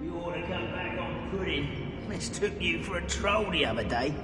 You ought to come back on pudding. Mistook you for a troll the other day.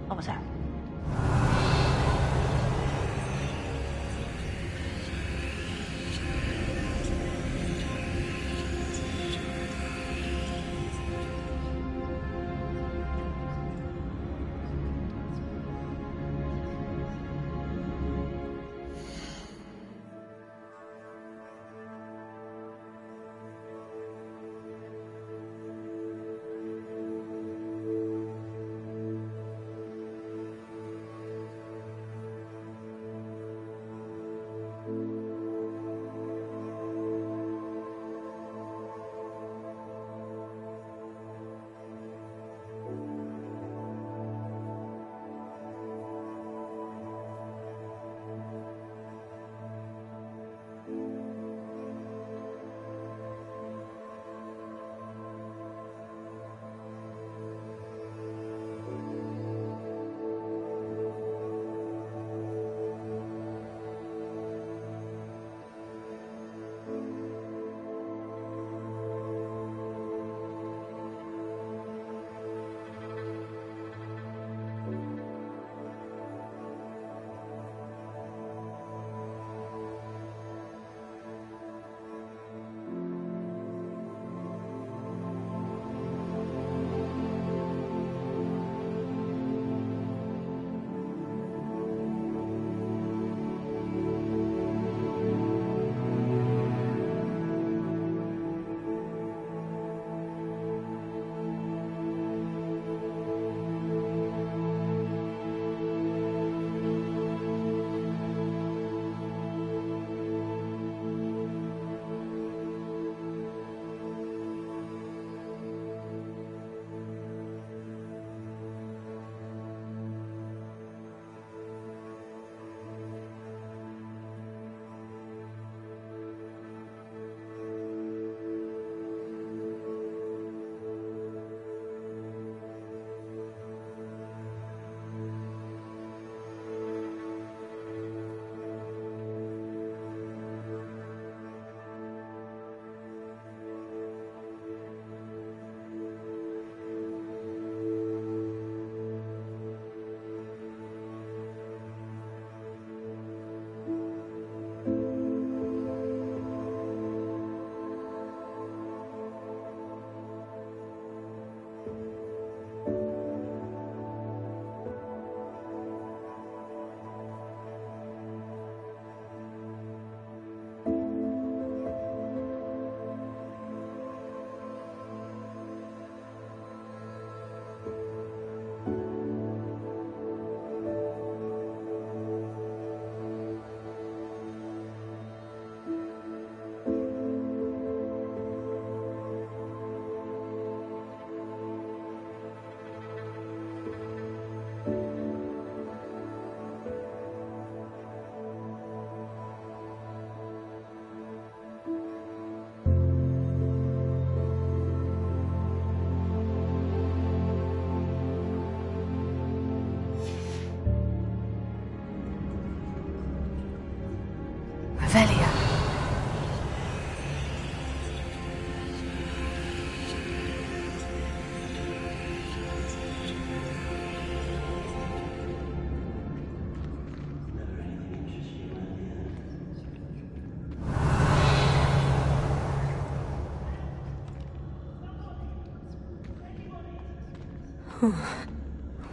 What was that?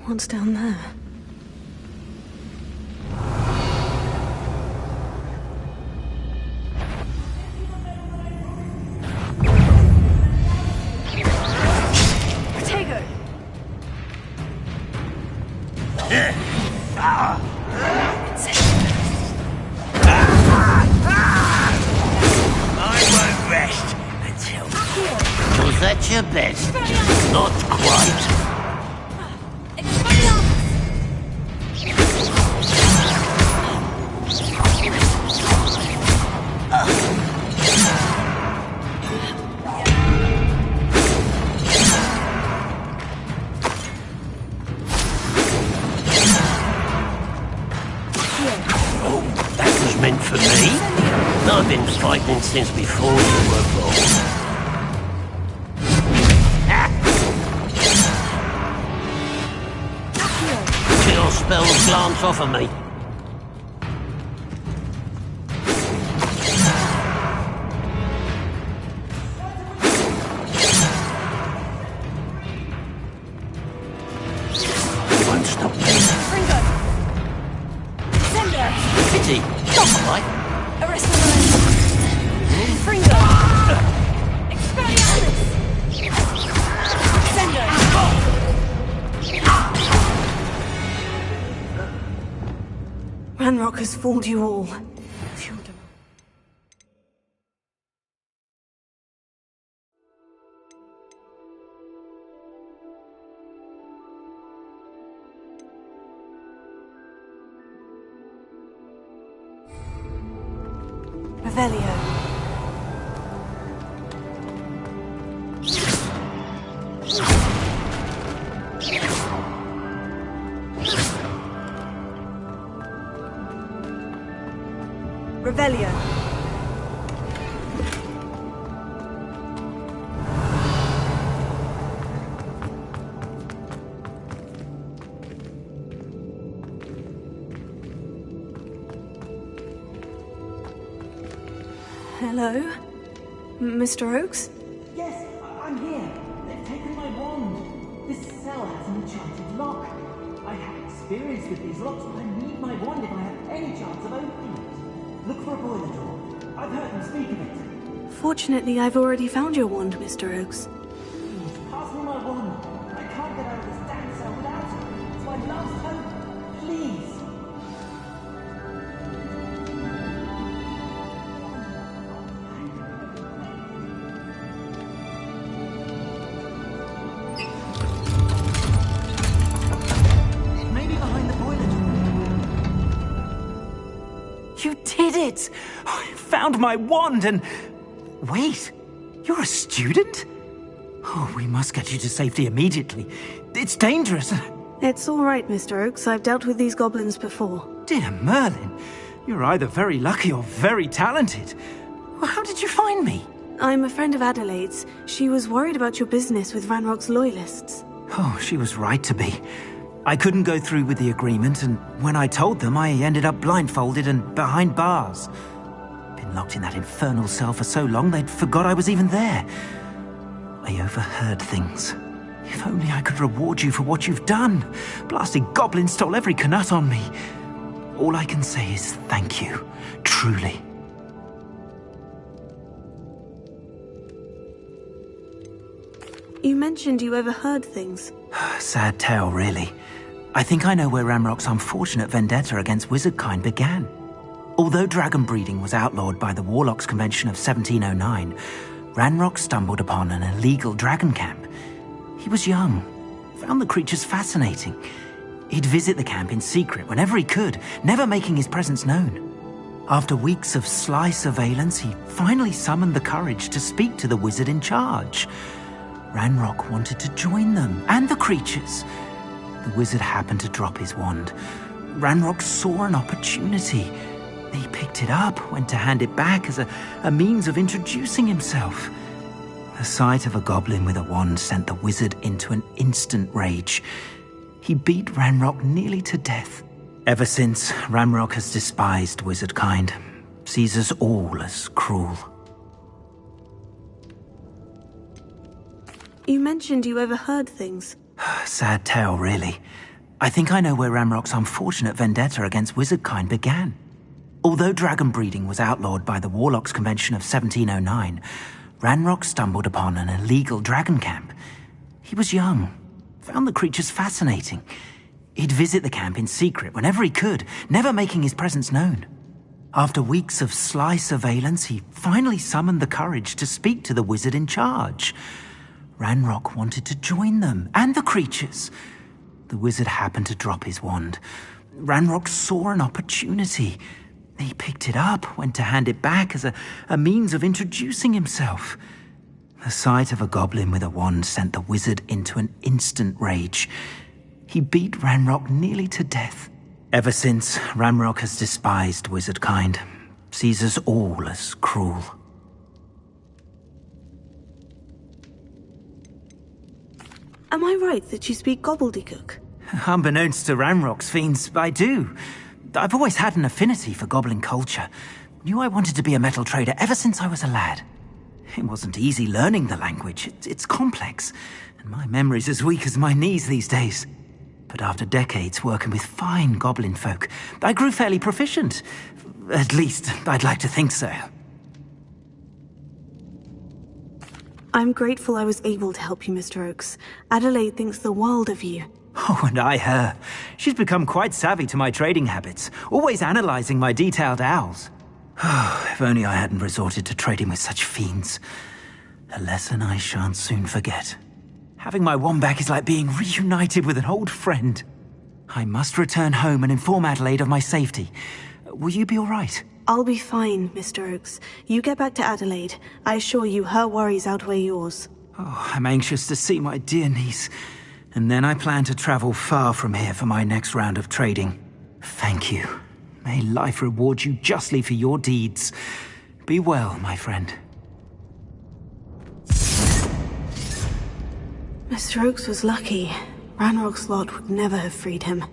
What's down there? I won't rest until... that your best? Not quite. Meant for me? I've been fighting since before you were born. Your spells glance off of me. You won't stop me. Pity. Not quite. Arrest the Fringo! Expelliarmus! Sendo! Ranrock has fooled you all. Revelio. Revelio. Hello? Mr. Oakes? Yes, I'm here. They've taken my wand. This cell has an enchanted lock. I have experience with these locks, but I need my wand if I have any chance of opening it. Look for a boiler door. I've heard them speak of it. Fortunately, I've already found your wand, Mr. Oakes. Please, pass me my wand. I can't get out of this damn cell without it. It's my last hope. Please. You did it! I found my wand and... Wait, you're a student? Oh, we must get you to safety immediately. It's dangerous. It's all right, Mr. Oakes. I've dealt with these goblins before. Dear Merlin, you're either very lucky or very talented. Well, how did you find me? I'm a friend of Adelaide's. She was worried about your business with Ranrock's loyalists. Oh, she was right to be. I couldn't go through with the agreement, and when I told them, I ended up blindfolded and behind bars. Been locked in that infernal cell for so long, they'd forgot I was even there. I overheard things. If only I could reward you for what you've done. Blasted goblins stole every Knut on me. All I can say is thank you, truly. You mentioned you overheard things. Sad tale, really. I think I know where Ranrock's unfortunate vendetta against wizardkind began. Although dragon breeding was outlawed by the Warlocks Convention of 1709, Ranrock stumbled upon an illegal dragon camp. He was young, found the creatures fascinating. He'd visit the camp in secret whenever he could, never making his presence known. After weeks of sly surveillance, he finally summoned the courage to speak to the wizard in charge. Ranrock wanted to join them, and the creatures. The wizard happened to drop his wand. Ranrock saw an opportunity. He picked it up, went to hand it back as a means of introducing himself. The sight of a goblin with a wand sent the wizard into an instant rage. He beat Ranrock nearly to death. Ever since, Ranrock has despised wizardkind, sees us all as cruel. You mentioned you overheard things. Sad tale, really. I think I know where Ranrock's unfortunate vendetta against wizardkind began. Although dragon breeding was outlawed by the Warlocks Convention of 1709, Ranrock stumbled upon an illegal dragon camp. He was young, found the creatures fascinating. He'd visit the camp in secret whenever he could, never making his presence known. After weeks of sly surveillance, he finally summoned the courage to speak to the wizard in charge. Ranrock wanted to join them, and the creatures. The wizard happened to drop his wand. Ranrock saw an opportunity. He picked it up, went to hand it back as a means of introducing himself. The sight of a goblin with a wand sent the wizard into an instant rage. He beat Ranrock nearly to death. Ever since, Ranrock has despised wizard kind, sees us all as cruel. Am I right that you speak gobbledygook? Unbeknownst to Ranrock's fiends, I do. I've always had an affinity for goblin culture. Knew I wanted to be a metal trader ever since I was a lad. It wasn't easy learning the language. It's complex, and my memory's as weak as my knees these days. But after decades working with fine goblin folk, I grew fairly proficient. At least, I'd like to think so. I'm grateful I was able to help you, Mr. Oakes. Adelaide thinks the world of you. Oh, and I her. She's become quite savvy to my trading habits, always analyzing my detailed owls. If only I hadn't resorted to trading with such fiends. A lesson I shan't soon forget. Having my wand back is like being reunited with an old friend. I must return home and inform Adelaide of my safety. Will you be all right? I'll be fine, Mr. Oakes. You get back to Adelaide. I assure you her worries outweigh yours. Oh, I'm anxious to see my dear niece. And then I plan to travel far from here for my next round of trading. Thank you. May life reward you justly for your deeds. Be well, my friend. Mr. Oakes was lucky. Ranrock's lot would never have freed him.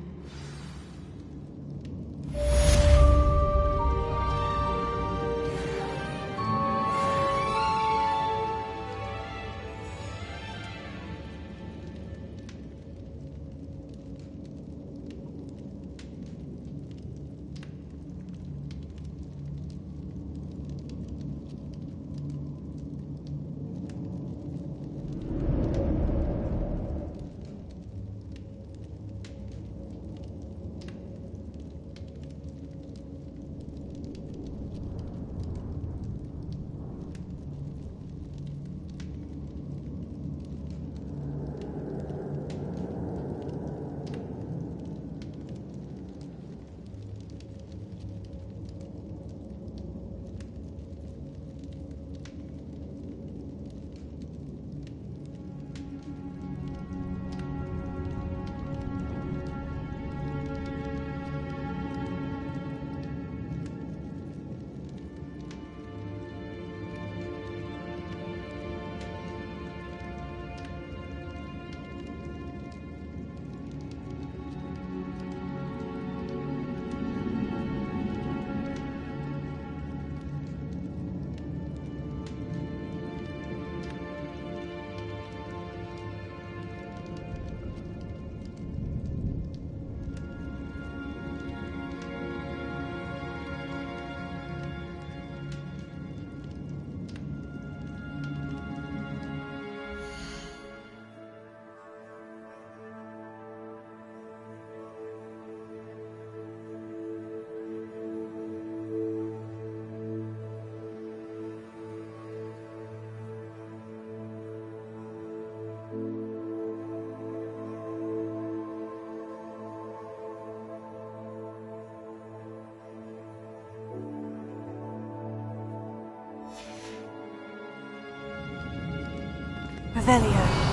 Revelio.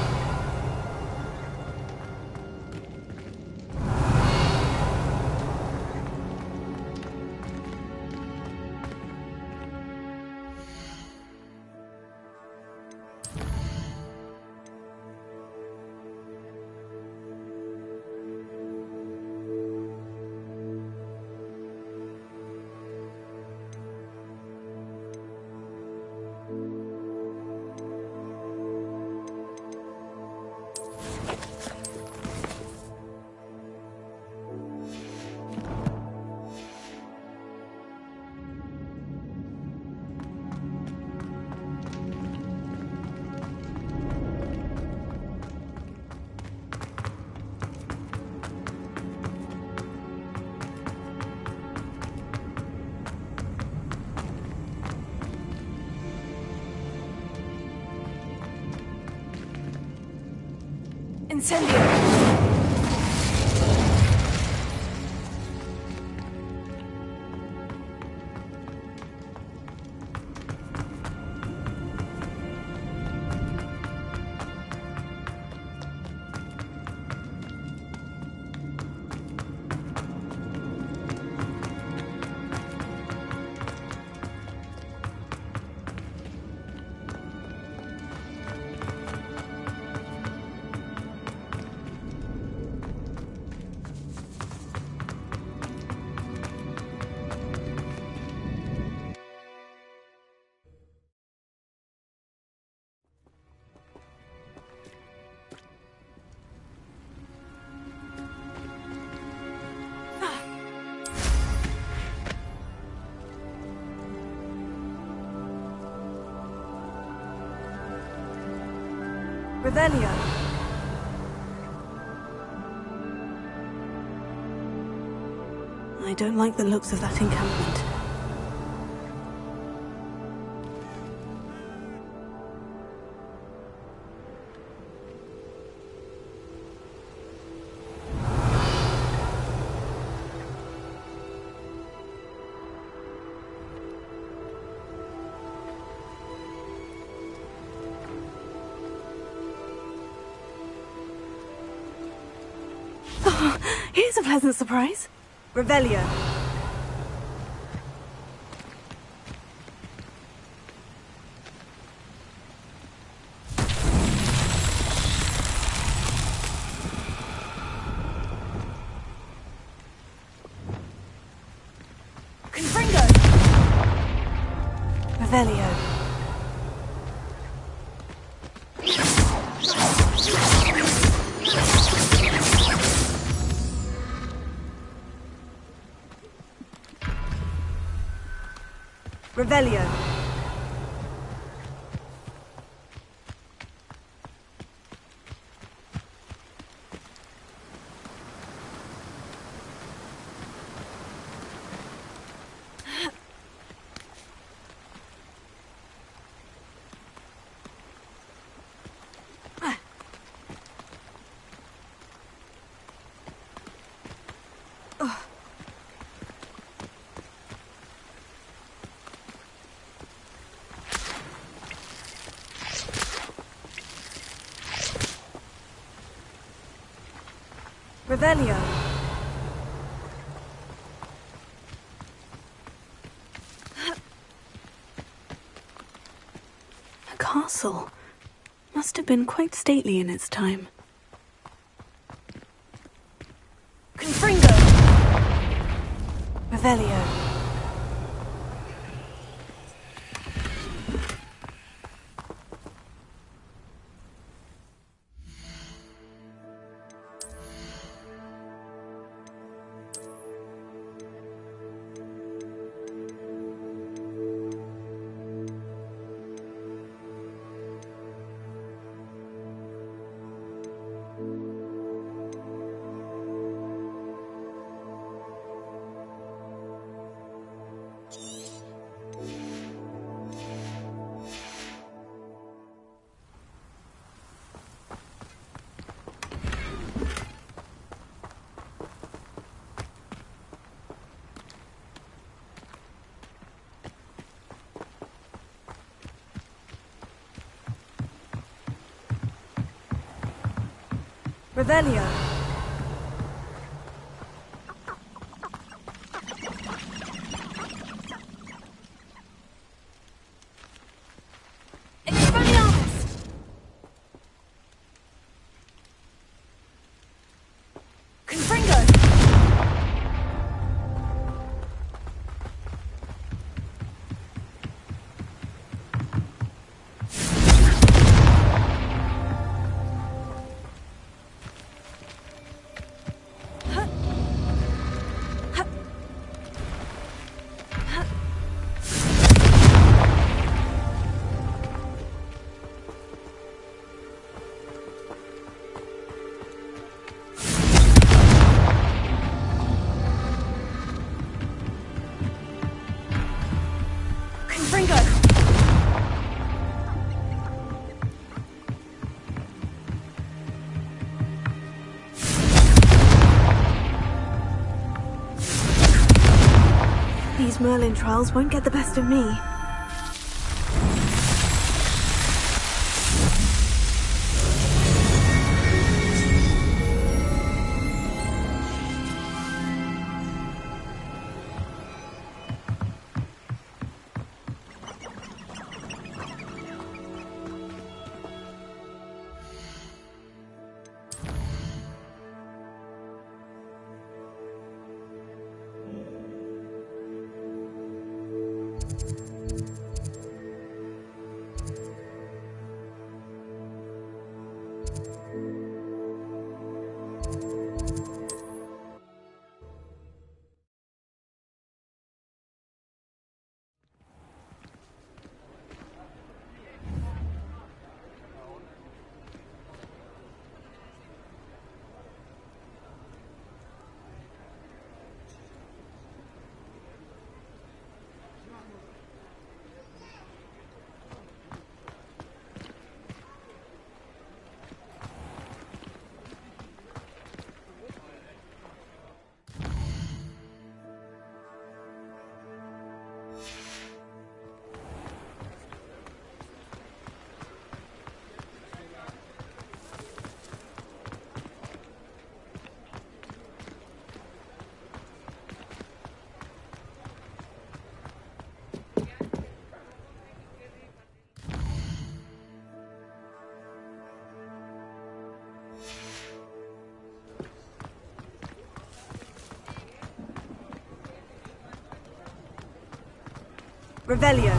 Incendio! Revelio. I don't like the looks of that encampment. Oh, here's a pleasant surprise. Revelio. Confringo. Revelio. Revelio. Revelio. A castle. Must have been quite stately in its time. Confringo. Revelio. Revelio. Expelliarmus. Confringo. these Merlin trials won't get the best of me. Revelio.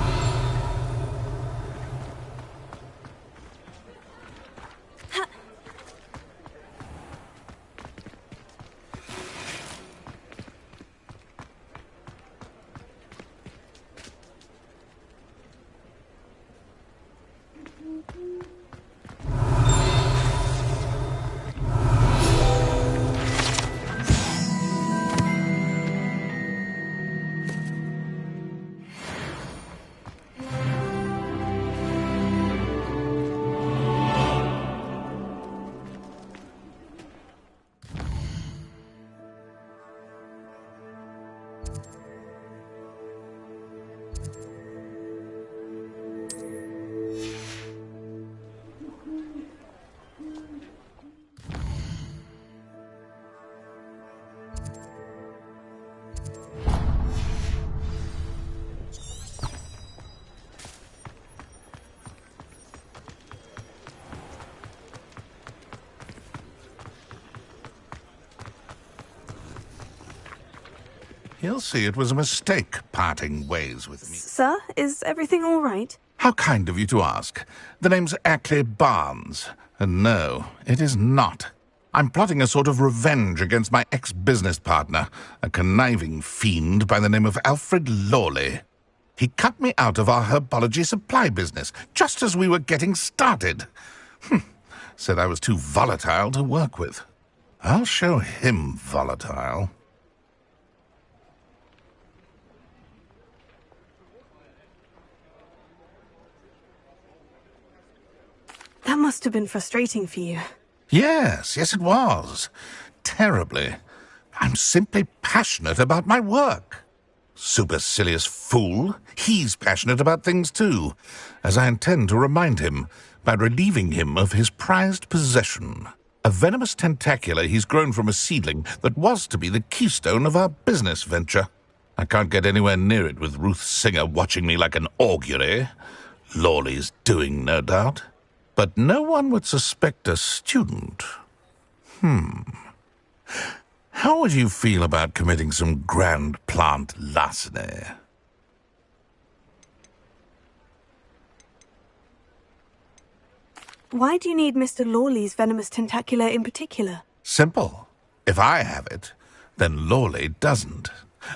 He'll see it was a mistake parting ways with me. Sir, is everything all right? How kind of you to ask. The name's Ackley Barnes. And no, it is not. I'm plotting a sort of revenge against my ex-business partner, a conniving fiend by the name of Alfred Lawley. He cut me out of our herbology supply business, just as we were getting started. Said I was too volatile to work with. I'll show him volatile. That must have been frustrating for you. Yes, it was. Terribly. I'm simply passionate about my work. Supercilious fool. He's passionate about things too, as I intend to remind him by relieving him of his prized possession. A venomous tentacula he's grown from a seedling that was to be the keystone of our business venture. I can't get anywhere near it with Ruth Singer watching me like an augury. Lawley's doing, no doubt. But no one would suspect a student. How would you feel about committing some grand plant larceny? Why do you need Mr. Lawley's venomous tentacula in particular? Simple. If I have it, then Lawley doesn't.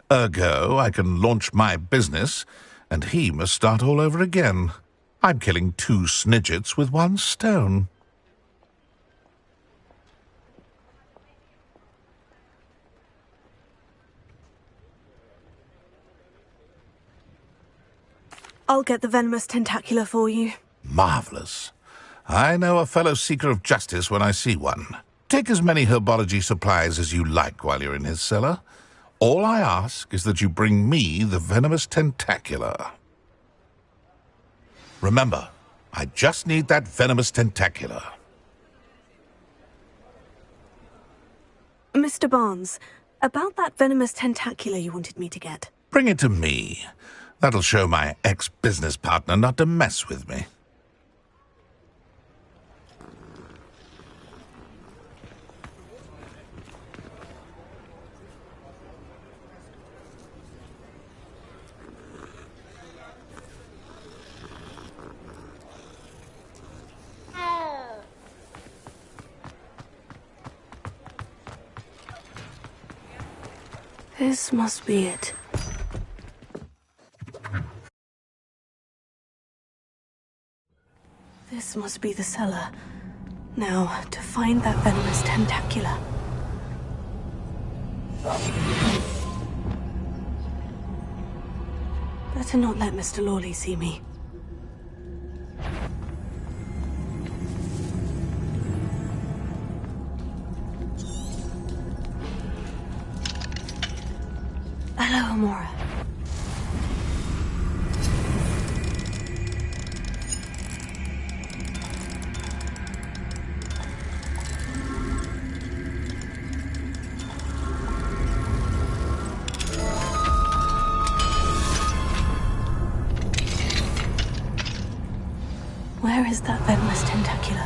Ergo, I can launch my business, and he must start all over again. I'm killing 2 snidgets with 1 stone. I'll get the venomous tentacula for you. Marvelous. I know a fellow seeker of justice when I see one. Take as many herbology supplies as you like while you're in his cellar. All I ask is that you bring me the venomous tentacular. Remember, I just need that venomous tentacular. Mr. Barnes, about that venomous tentacular you wanted me to get. Bring it to me. That'll show my ex-business partner not to mess with me. This must be it. This must be the cellar. Now, to find that venomous tentacular. Better not let Mr. Lawley see me. Hello, Amora. Where is that venomous tentacular?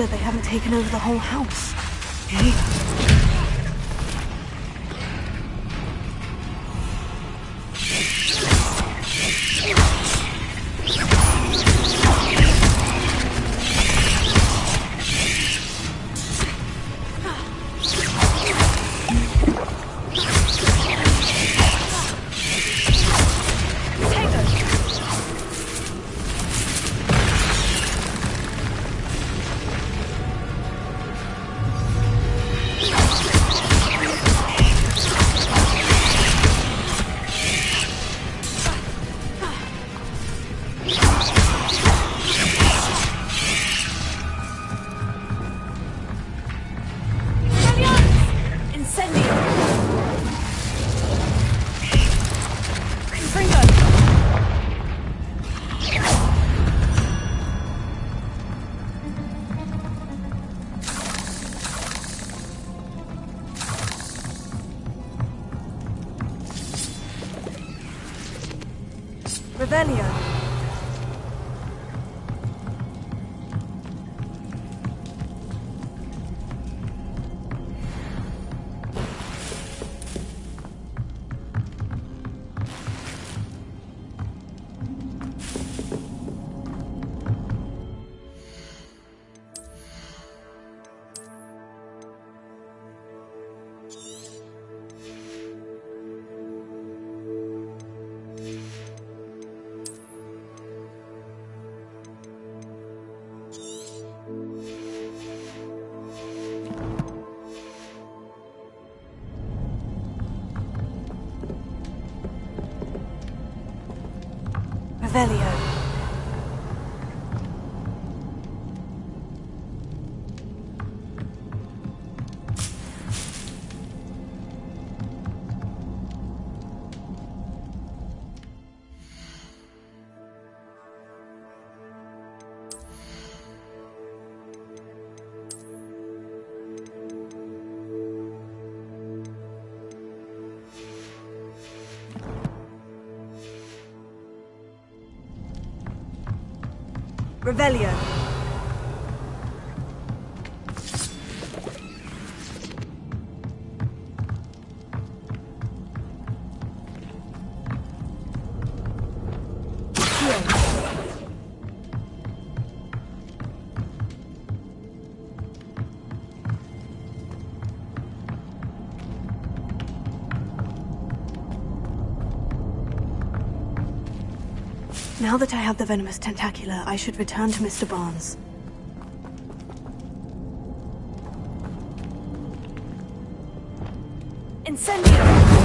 They haven't taken over the whole house. Revelio. Revelio. Revelio. Now that I have the venomous tentacula, I should return to Mr. Barnes. Incendio.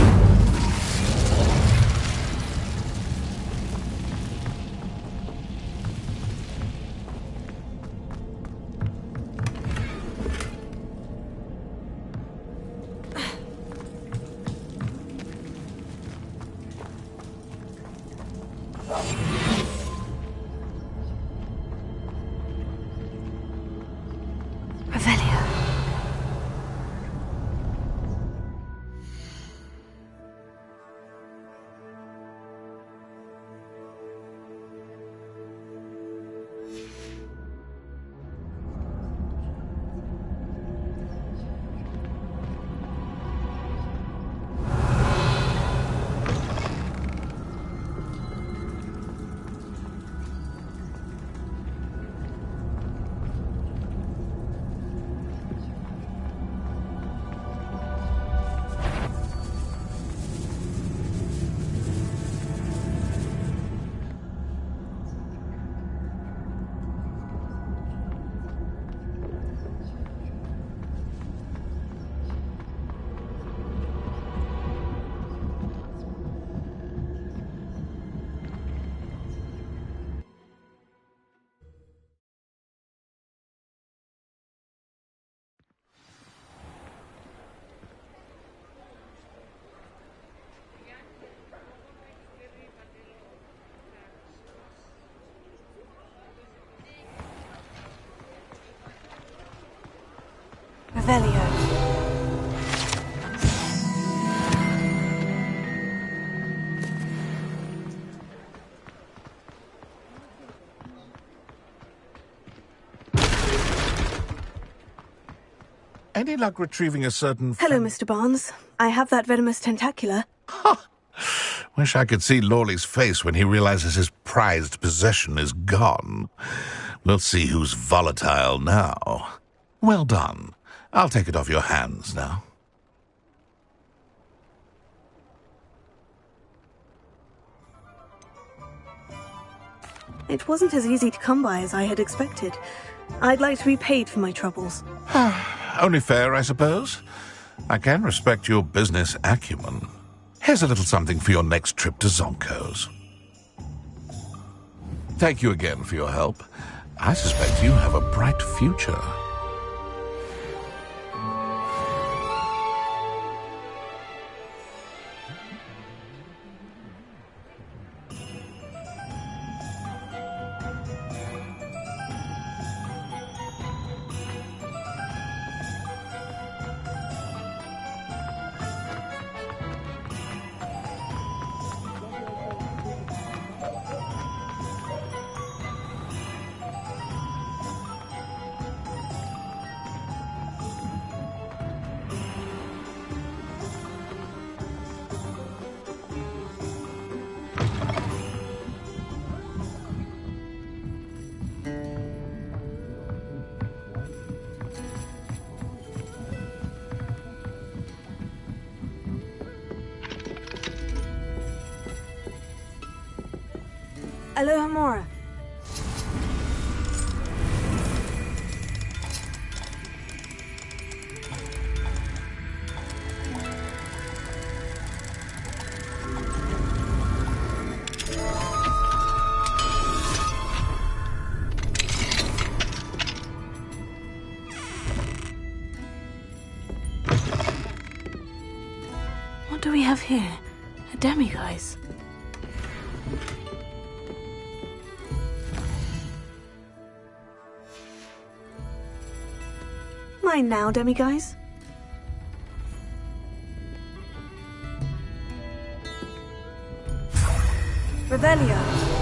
Revelio. Revelio. Any luck retrieving a certain... Hello, Mr. Barnes. I have that venomous tentacula. Wish I could see Lawley's face when he realizes his prized possession is gone. We'll see who's volatile now. Well done. I'll take it off your hands now. It wasn't as easy to come by as I had expected. I'd like to be paid for my troubles. Only fair, I suppose. I can respect your business acumen. Here's a little something for your next trip to Zonko's. Thank you again for your help. I suspect you have a bright future. Aloha Mora. What do we have here? A demiguise. Mine now, demiguise. Revelio.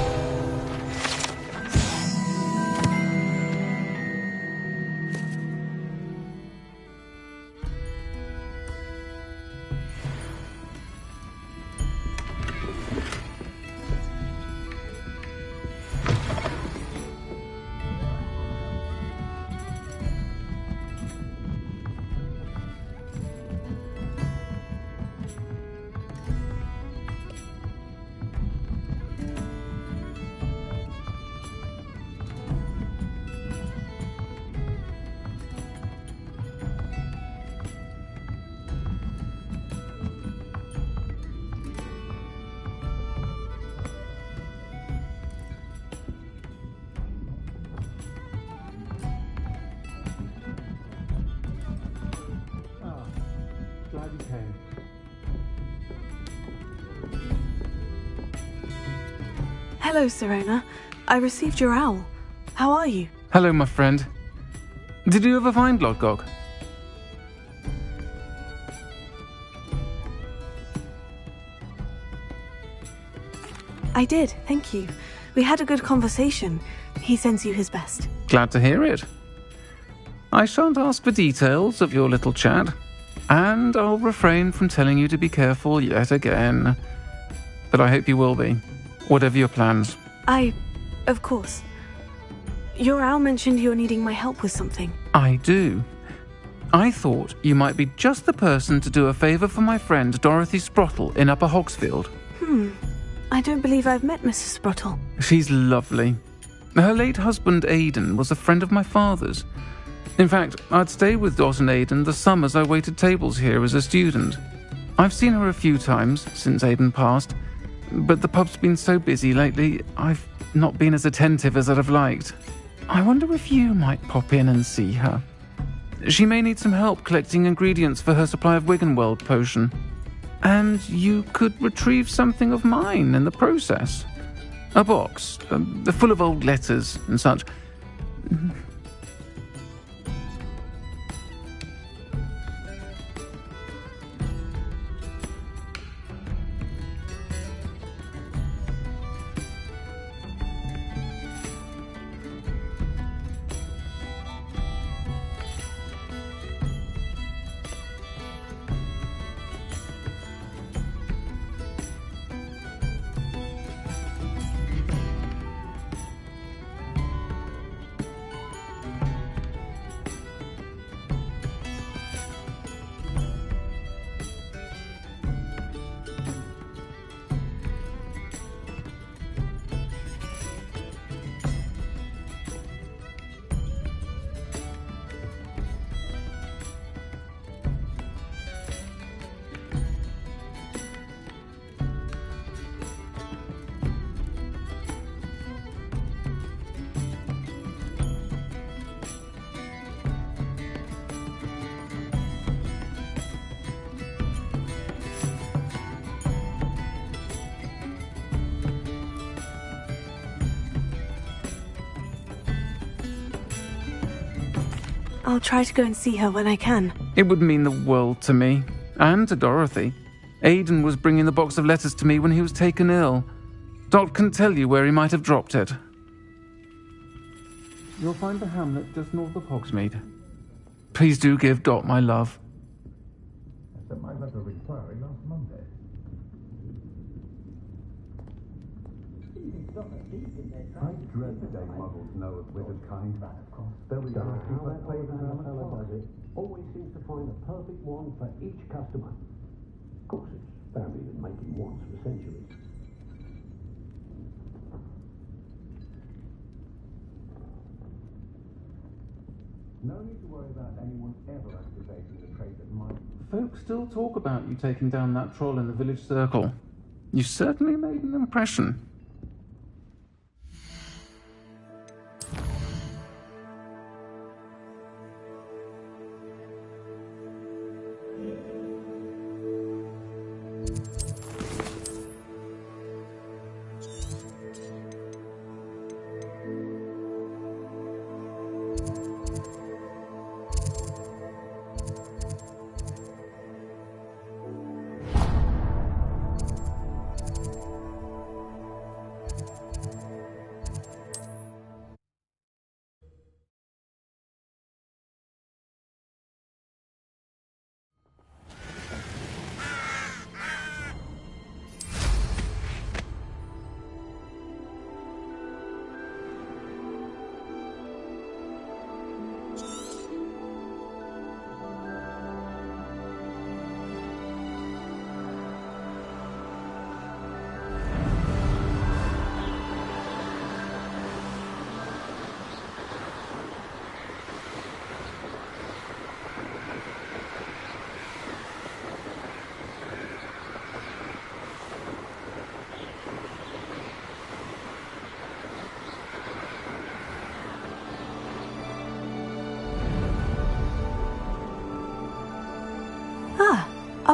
Glad you came. Hello, Serena. I received your owl. How are you? Hello, my friend. Did you ever find Lodgok? I did, thank you. We had a good conversation. He sends you his best. Glad to hear it. I shan't ask for details of your little chat, and I'll refrain from telling you to be careful yet again. But I hope you will be, whatever your plans. Of course. Your owl mentioned you're needing my help with something. I do. I thought you might be just the person to do a favour for my friend Dorothy Sprottle in Upper Hogsfield. I don't believe I've met Mrs. Sprottle. She's lovely. Her late husband Aidan was a friend of my father's. In fact, I'd stay with Dot and Aidan the summers I waited tables here as a student. I've seen her a few times since Aidan passed, but the pub's been so busy lately, I've not been as attentive as I'd have liked. I wonder if you might pop in and see her. She may need some help collecting ingredients for her supply of Wiggenweld potion. And you could retrieve something of mine in the process. A box, full of old letters and such. I'll try to go and see her when I can. It would mean the world to me, and to Dorothy. Aidan was bringing the box of letters to me when he was taken ill. Dot can tell you where he might have dropped it. You'll find the hamlet just north of Hogsmeade. Please do give Dot my love. I sent my letter of inquiry last Monday. I dread the day models know of withered kind. They'll be down to Always seems to find a perfect one for each customer. Of course, it's family been making wands for centuries. No need to worry about anyone ever activating the trait that might... Folks still talk about you taking down that troll in the village circle. You certainly made an impression.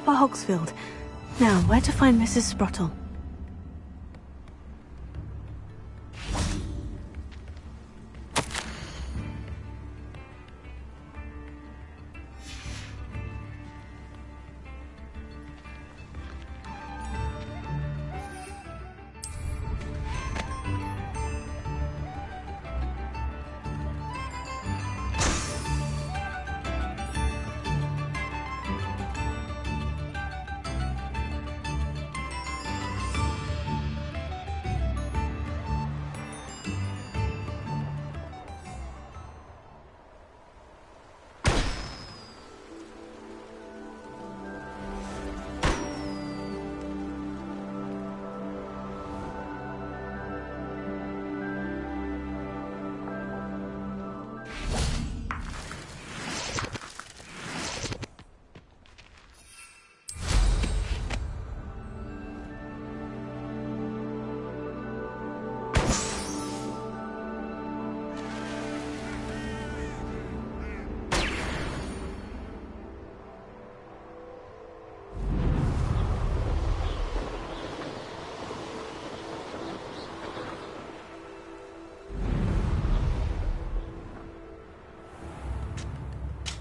Upper Hogsfield. Now, where to find Mrs. Sprottle?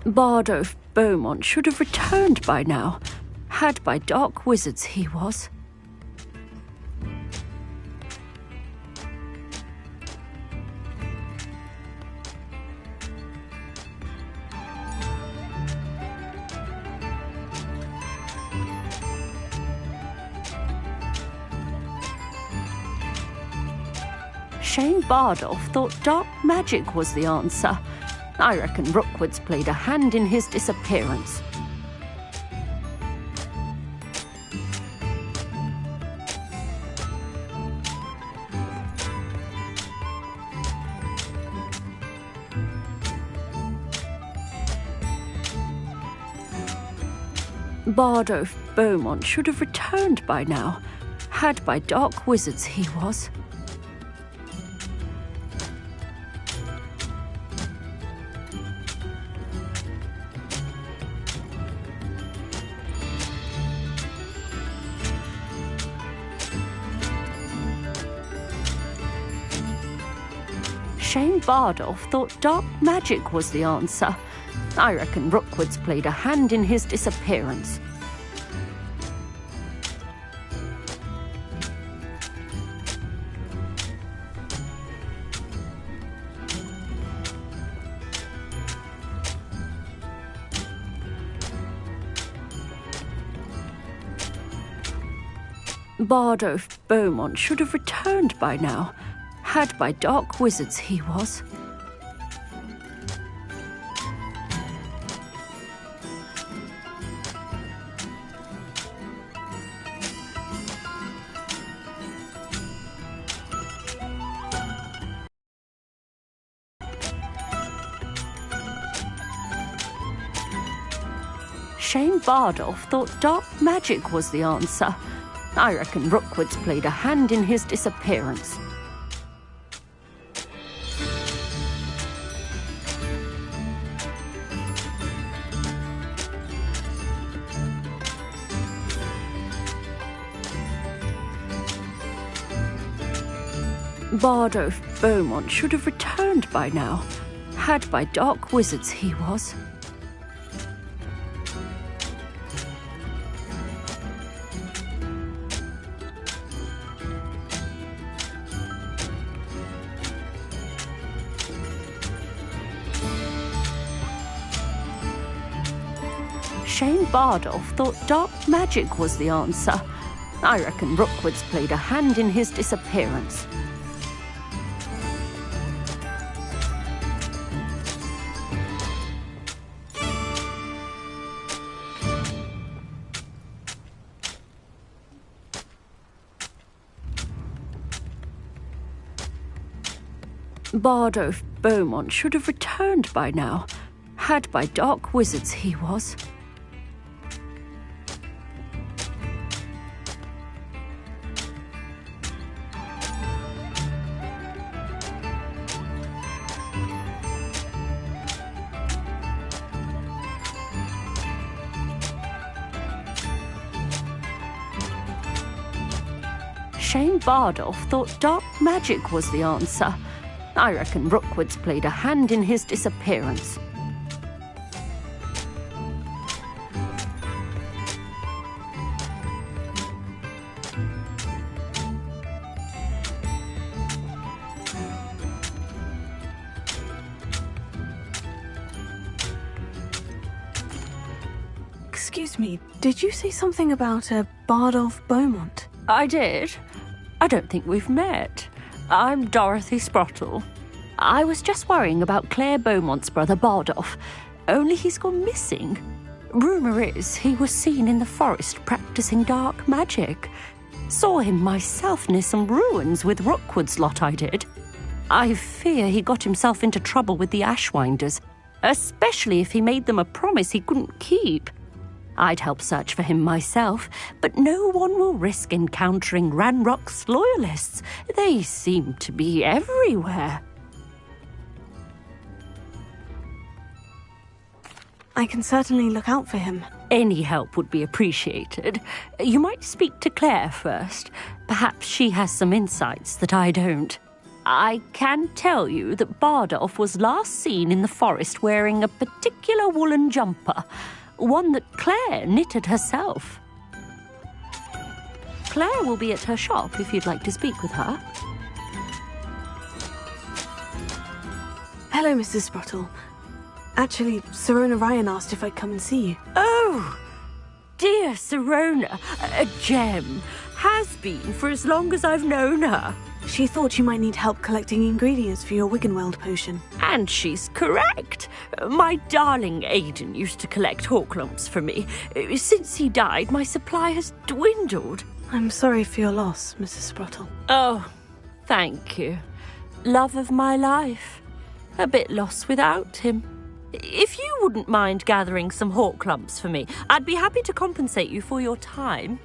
Bardolph Beaumont should have returned by now. Had by dark wizards he was. Shane Bardolph thought dark magic was the answer. I reckon Rookwood's played a hand in his disappearance. Bardolph Beaumont should have returned by now. Had by dark wizards he was. Shane Bardolph thought dark magic was the answer. I reckon Rookwood's played a hand in his disappearance. Bardolph Beaumont should have returned by now. Had by dark wizards he was. Shane Bardolph thought dark magic was the answer. I reckon Rookwood's played a hand in his disappearance. Bardolph Beaumont should have returned by now. Had by dark wizards he was. Shane Bardolph thought dark magic was the answer. I reckon Rookwood's played a hand in his disappearance. Bardolph Beaumont should have returned by now. Had by dark wizards he was. Shane Bardolph thought dark magic was the answer. I reckon Rookwood's played a hand in his disappearance. Excuse me, did you say something about a Bardolph Beaumont? I did. I don't think we've met. I'm Dorothy Sprottle. I was just worrying about Claire Beaumont's brother Bardolph, only he's gone missing. Rumour is he was seen in the forest practicing dark magic. Saw him myself near some ruins with Rookwood's lot I did. I fear he got himself into trouble with the Ashwinders, especially if he made them a promise he couldn't keep. I'd help search for him myself, but no one will risk encountering Ranrock's loyalists. They seem to be everywhere. I can certainly look out for him. Any help would be appreciated. You might speak to Claire first. Perhaps she has some insights that I don't. I can tell you that Bardolph was last seen in the forest wearing a particular woolen jumper. One that Claire knitted herself. Claire will be at her shop if you'd like to speak with her. Hello, Mrs. Sprottle. Actually, Sirona Ryan asked if I'd come and see you. Oh, dear Sirona, a gem. Has been for as long as I've known her. She thought you might need help collecting ingredients for your Wiggenweld potion. And she's correct. My darling Aidan used to collect hawk lumps for me. Since he died, my supply has dwindled. I'm sorry for your loss, Mrs. Sprottle. Oh, thank you. Love of my life. A bit lost without him. If you wouldn't mind gathering some hawk lumps for me, I'd be happy to compensate you for your time.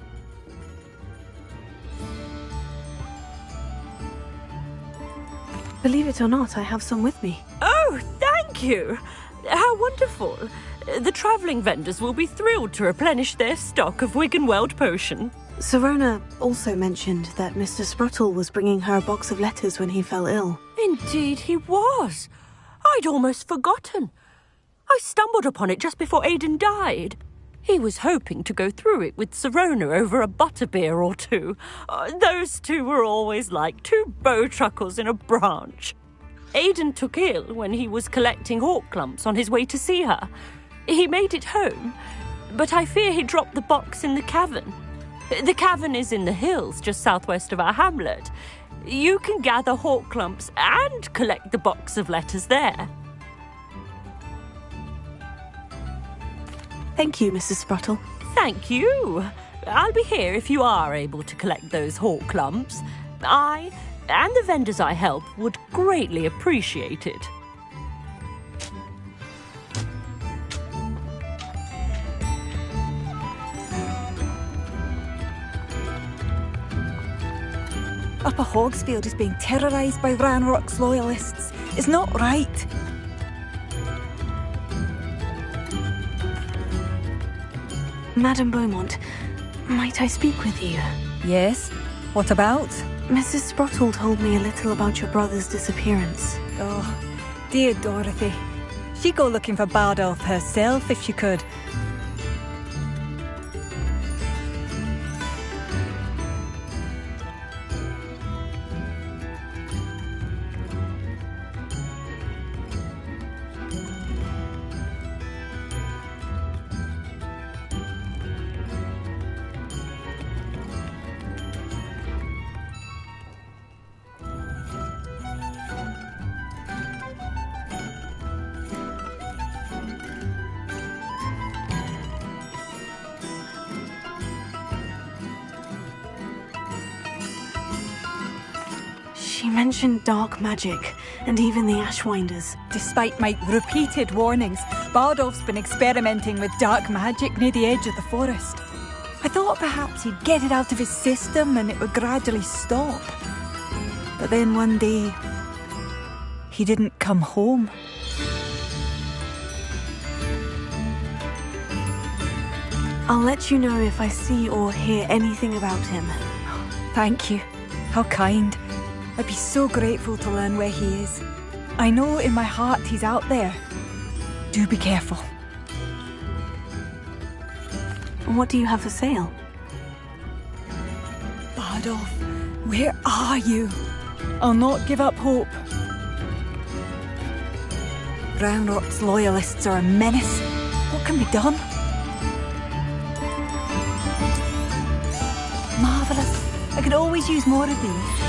Believe it or not, I have some with me. Oh, thank you! How wonderful! The travelling vendors will be thrilled to replenish their stock of Wiggenweld potion. Sirona also mentioned that Mr. Sprottle was bringing her a box of letters when he fell ill. Indeed he was. I'd almost forgotten. I stumbled upon it just before Aidan died. He was hoping to go through it with Sirona over a butterbeer or two. Those two were always like two bowtruckles in a branch. Aidan took ill when he was collecting hawk lumps on his way to see her. He made it home, but I fear he dropped the box in the cavern. The cavern is in the hills just southwest of our hamlet. You can gather hawk lumps and collect the box of letters there. Thank you, Mrs. Sprottle. Thank you. I'll be here if you are able to collect those hawk lumps. I and the vendors I help would greatly appreciate it. Upper Hogsfield is being terrorised by Ranrock's loyalists. It's not right. Madame Beaumont, might I speak with you? Yes? What about? Mrs. Sprottle told me a little about your brother's disappearance. Oh, dear Dorothy. She'd go looking for Bardolph herself if she could. She mentioned dark magic, and even the Ashwinders. Despite my repeated warnings, Bardolph's been experimenting with dark magic near the edge of the forest. I thought perhaps he'd get it out of his system and it would gradually stop. But then one day, he didn't come home. I'll let you know if I see or hear anything about him. Thank you. How kind. I'd be so grateful to learn where he is. I know in my heart he's out there. Do be careful. What do you have for sale? Bardolph, where are you? I'll not give up hope. Ranrock's loyalists are a menace. What can be done? Marvellous. I could always use more of these.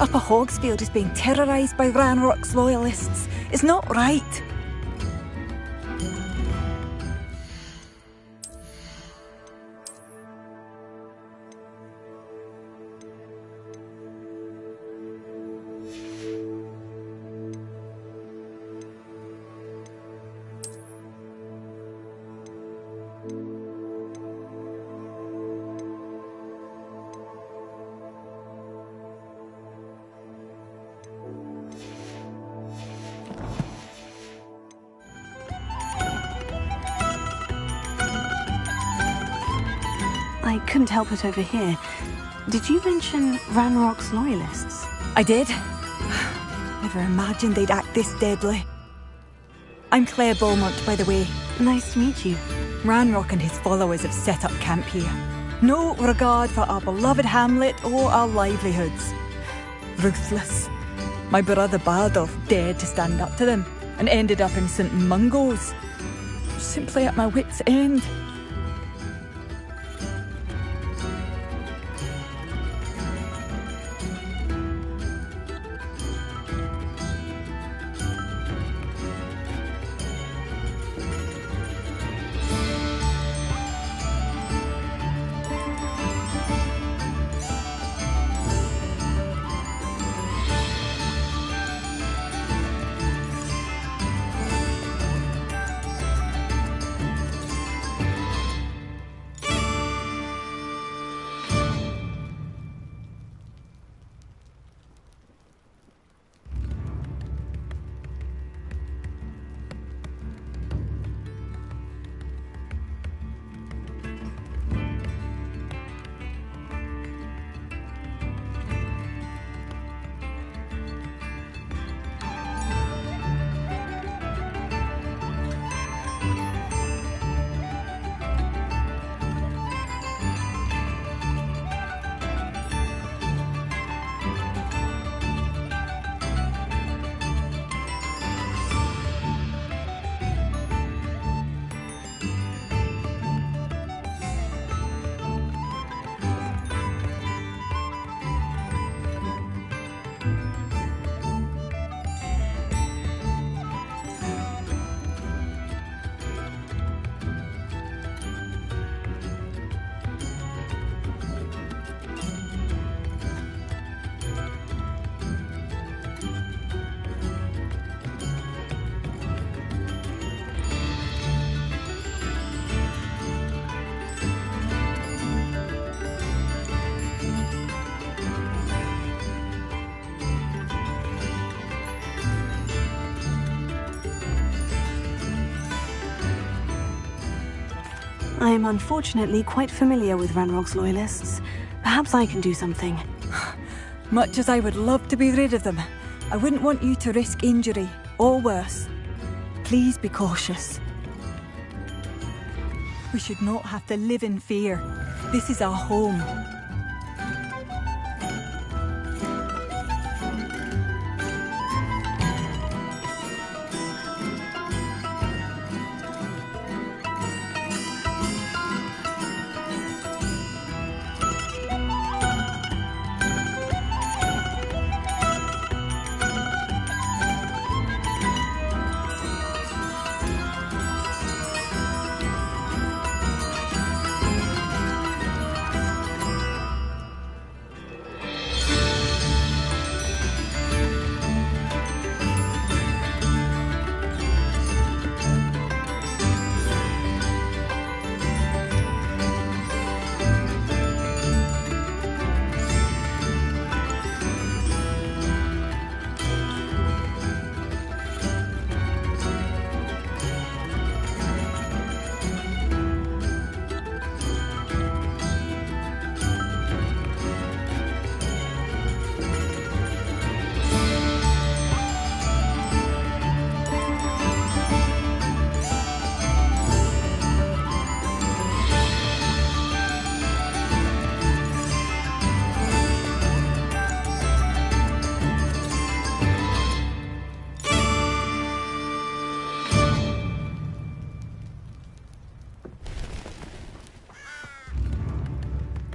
Upper Hogsfield is being terrorised by Ranrock's loyalists. It's not right. I couldn't help but overhear. Did you mention Ranrock's loyalists? I did. Never imagined they'd act this deadly. I'm Claire Beaumont, by the way. Nice to meet you. Ranrock and his followers have set up camp here. No regard for our beloved hamlet or our livelihoods. Ruthless. My brother Bardolph dared to stand up to them and ended up in St. Mungo's. Simply at my wit's end. I am unfortunately quite familiar with Ranrock's loyalists. Perhaps I can do something. Much as I would love to be rid of them, I wouldn't want you to risk injury, or worse. Please be cautious. We should not have to live in fear. This is our home.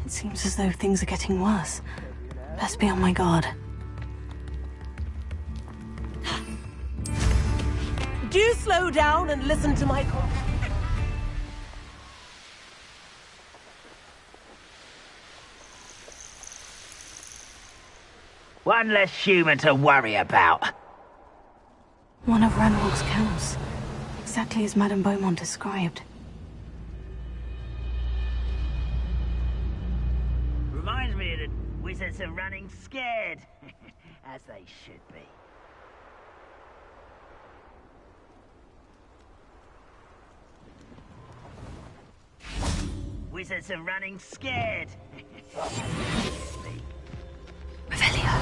It seems as though things are getting worse. Best be on my guard. Do slow down and listen to my call. One less human to worry about. One of Ranrock's counts. Exactly as Madame Beaumont described. Reminds me of the wizards are running scared. As they should be. Wizards are running scared. Revelio.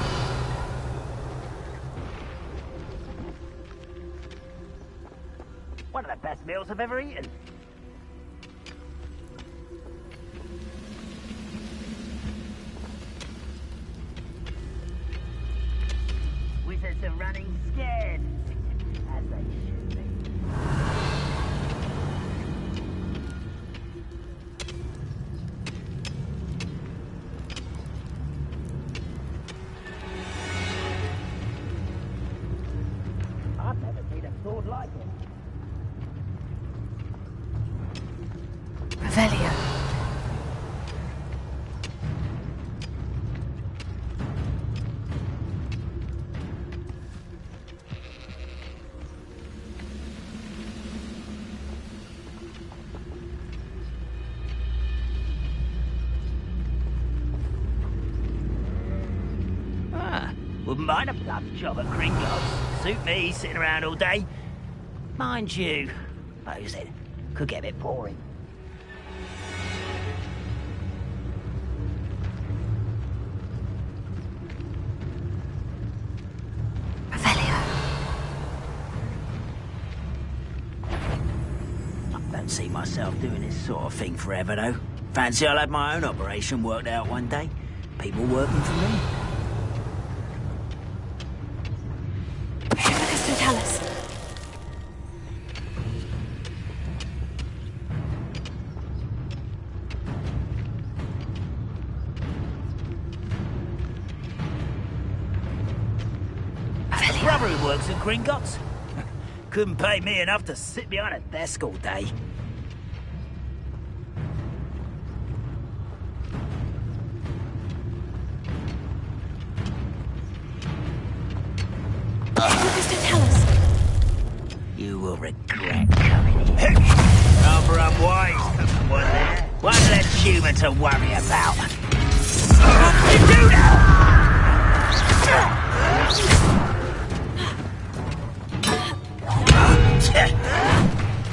One of the best meals I've ever eaten. Wizards are running scared. As they should be. I've never seen a sword like it. Revelio. Wouldn't mind a tough job at Gringotts. Suit me, sitting around all day. Mind you, like you said, could get a bit boring. Revelio. I don't see myself doing this sort of thing forever, though. Fancy I'll have my own operation worked out one day. People working for me. Tell us. Brother who works at Gringotts. Couldn't pay me enough to sit behind a desk all day. Tell us. You will regret coming here. Rather unwise. One less human to worry about. What do you do now?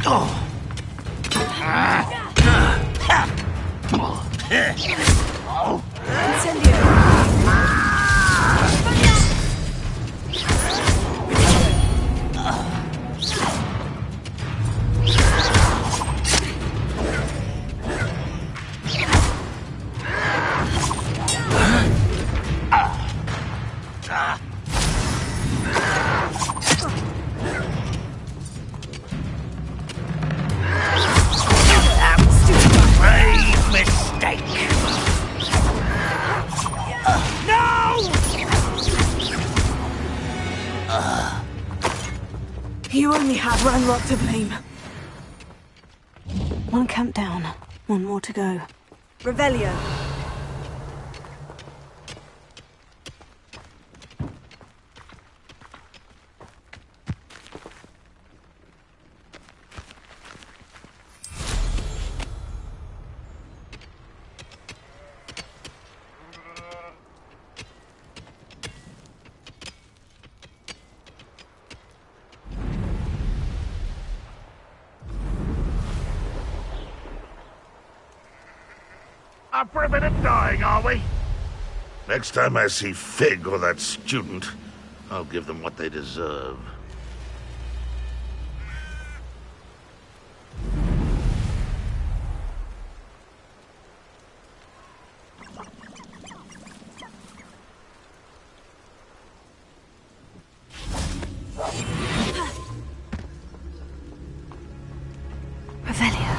Oh. only had Ranrock to blame. One camp down, one more to go. Revelio. Up for a bit of dying, are we? Next time I see Fig or that student, I'll give them what they deserve. Revelio.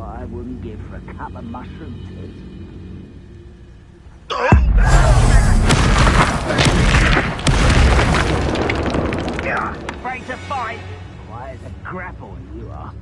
I wouldn't give for a cup of mushroom tea. Afraid to fight? Why, as a grapple you are.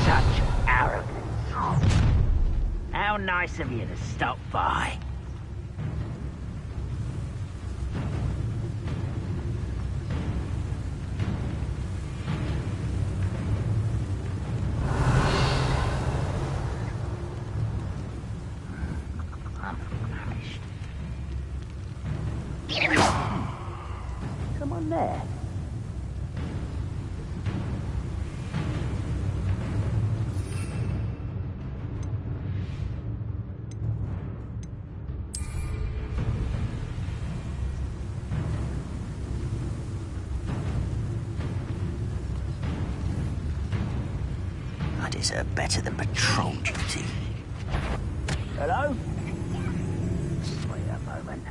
Such arrogance. How nice of you to stop by. I'm famished. Come on there. I deserve better than patrol duty. Hello? Wait a moment.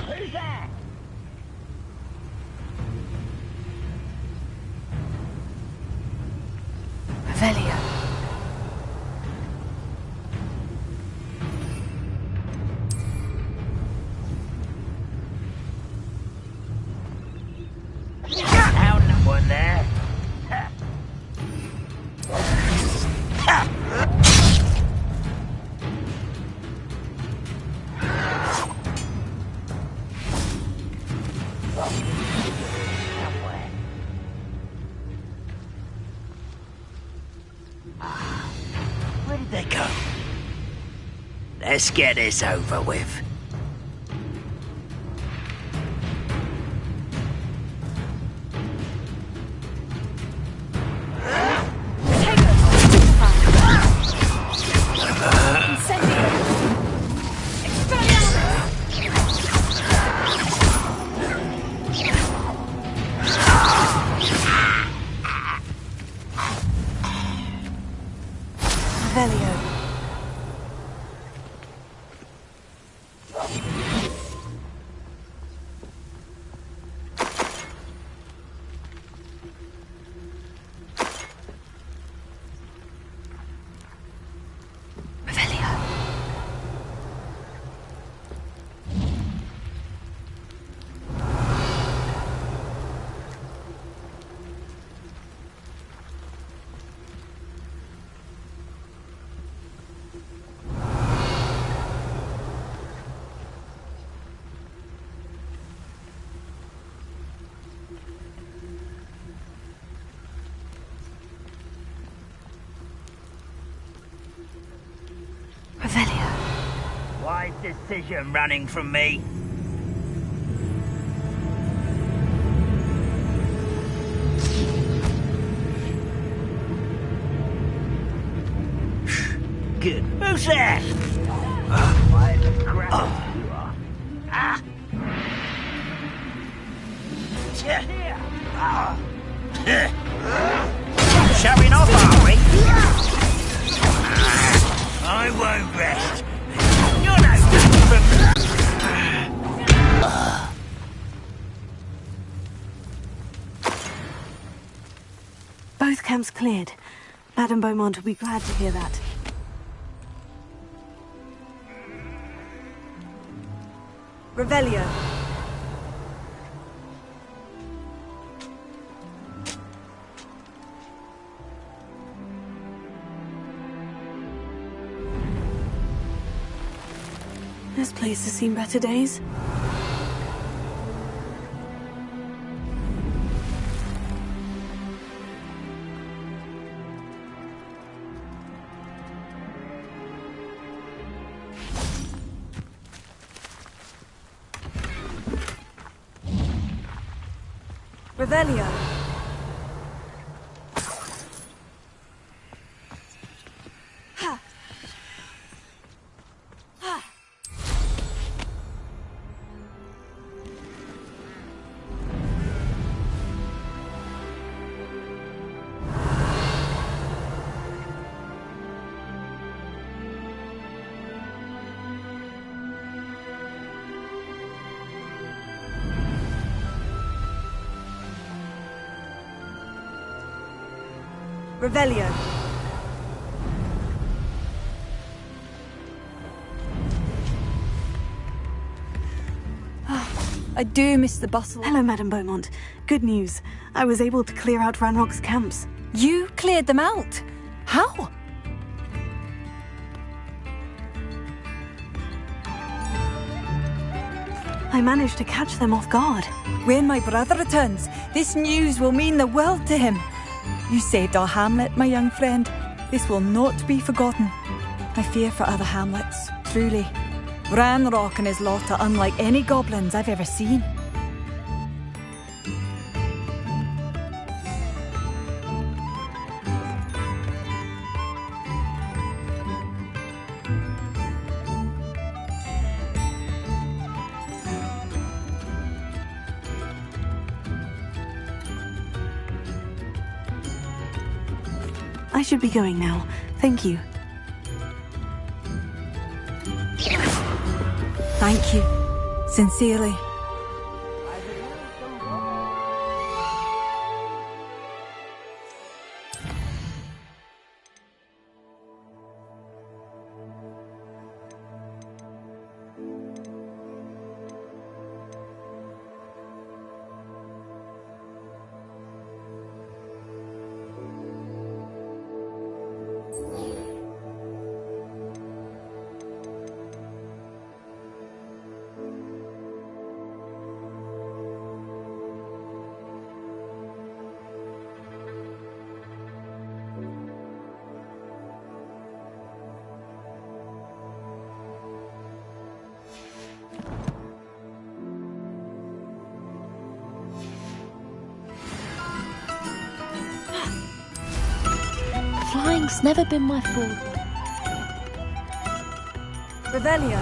Who's that? Revelio. Down one there. Somewhere. Where did they go? Let's get this over with. Revelio. wise decision running from me. Good. Who's there? Why the crap you are? Ah! Showing off, are we? I won't rest. You're no good from... Both camps cleared. Madame Beaumont will be glad to hear that. Revelio. This place has seen better days. Revelio. Revelio. I do miss the bustle. Hello, Madame Beaumont. Good news. I was able to clear out Ranrock's camps. You cleared them out? How? I managed to catch them off guard. When my brother returns, this news will mean the world to him. You saved our hamlet, my young friend. This will not be forgotten. I fear for other hamlets, truly. Ranrock and his lot are unlike any goblins I've ever seen. I should be going now. Thank you. Thank you. Sincerely. Flying's never been my forte. Revelio.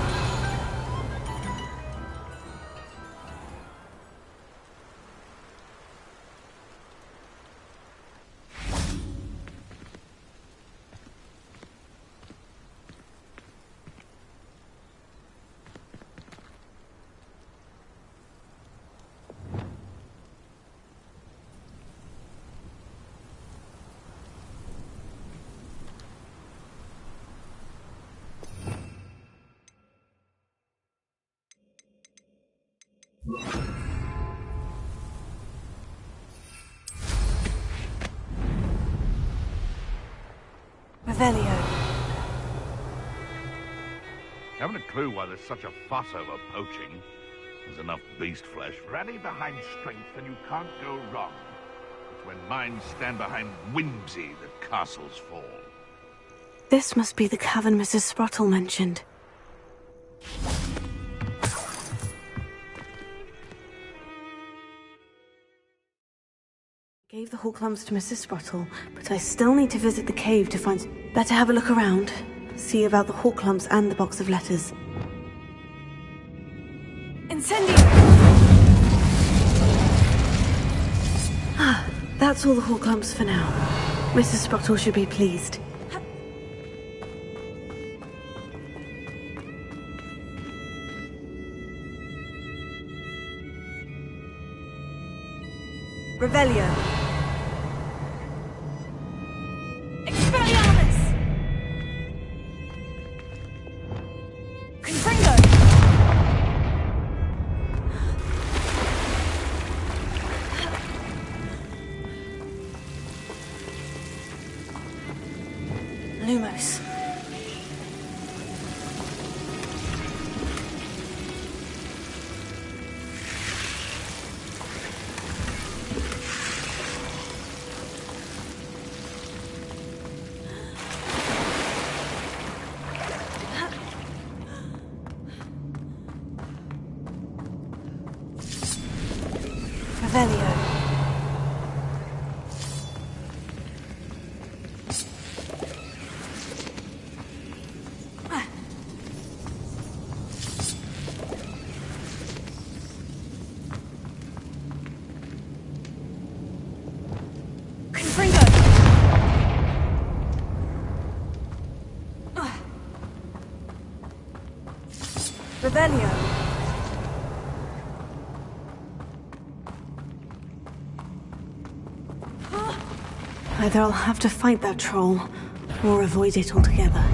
Revelio. Haven't a clue why there's such a fuss over poaching. There's enough beast flesh. Rally behind strength and you can't go wrong. It's when minds stand behind whimsy that castles fall. This must be the cavern Mrs. Sprottle mentioned. gave the Hawk lumps to Mrs. Sprottle, but I still need to visit the cave to find... Better have a look around. See about the Hawk lumps and the box of letters. Incendio! That's all the Hawk lumps for now. Mrs. Sprottle should be pleased. Revelio. Expelliarmus! Confringo! Lumos. Revelio. Confringo! Revelio. Either I'll have to fight that troll, or avoid it altogether.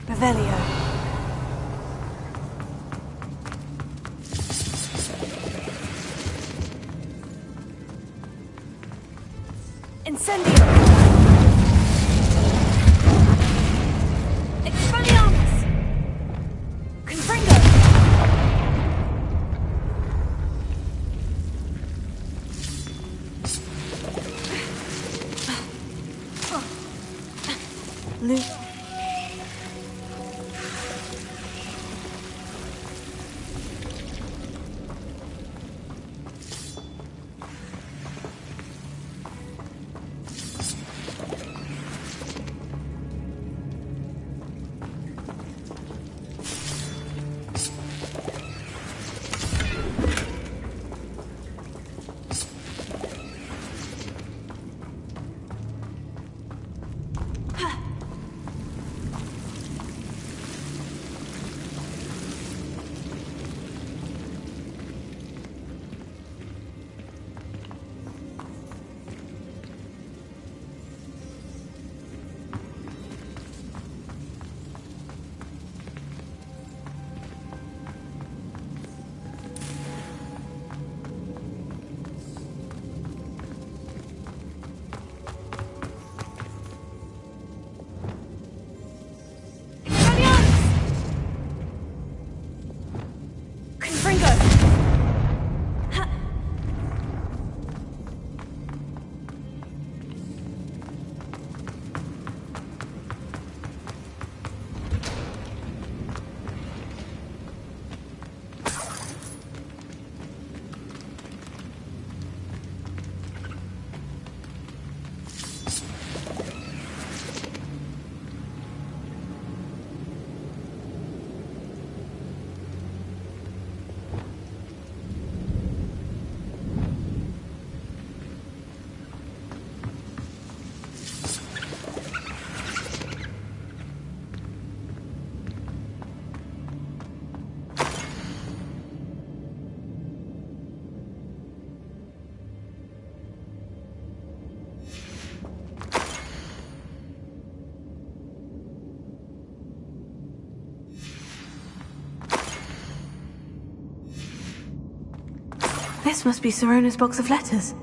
Revelio. Incendio. Expelliarmus. Confringo. Luke. This must be Sirona's box of letters.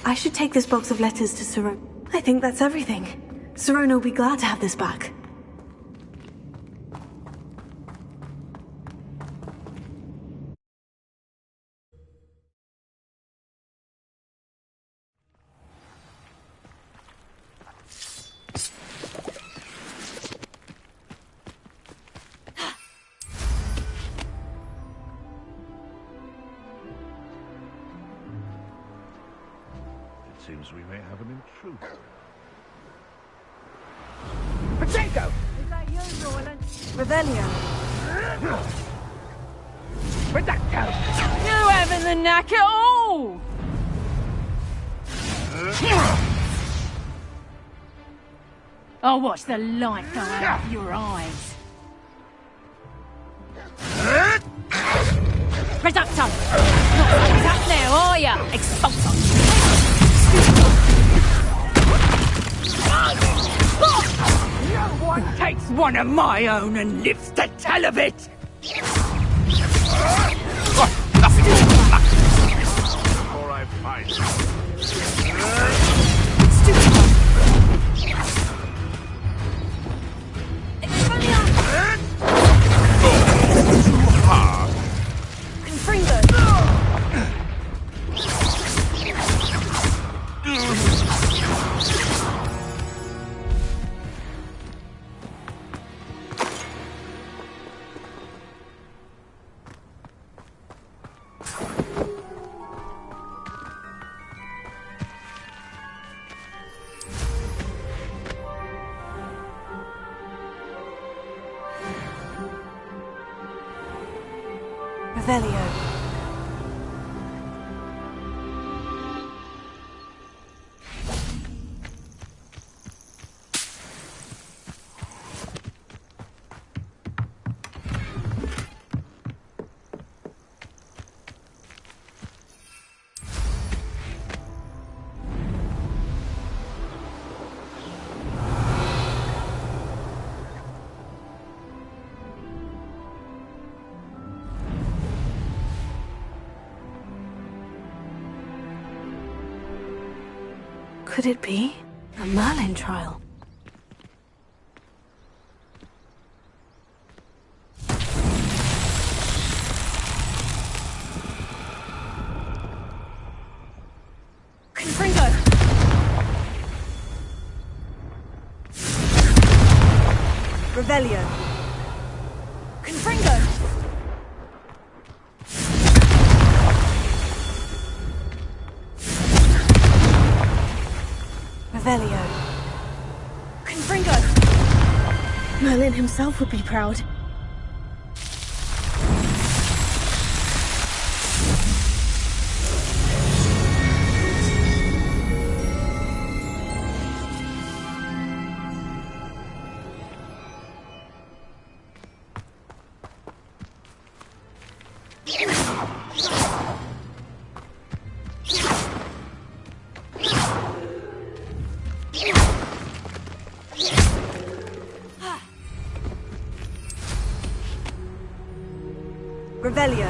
I should take this box of letters to Sirona. I think that's everything. Sirona will be glad to have this back. Seems we may have an intruder. Potato! Is that you, Roland? Revelio. Potato! You having the knack at all? I'll watch the light go out of your eyes. Reducto! Not like that now, are ya? Expulso! No one takes one of my own and lives to tell of it! Nothing before I find too hard. Confringo! Revelio. Could it be a Merlin trial? Confringo! Revelio. Confringo! Revelio. Confringo! Merlin himself would be proud. Revelio.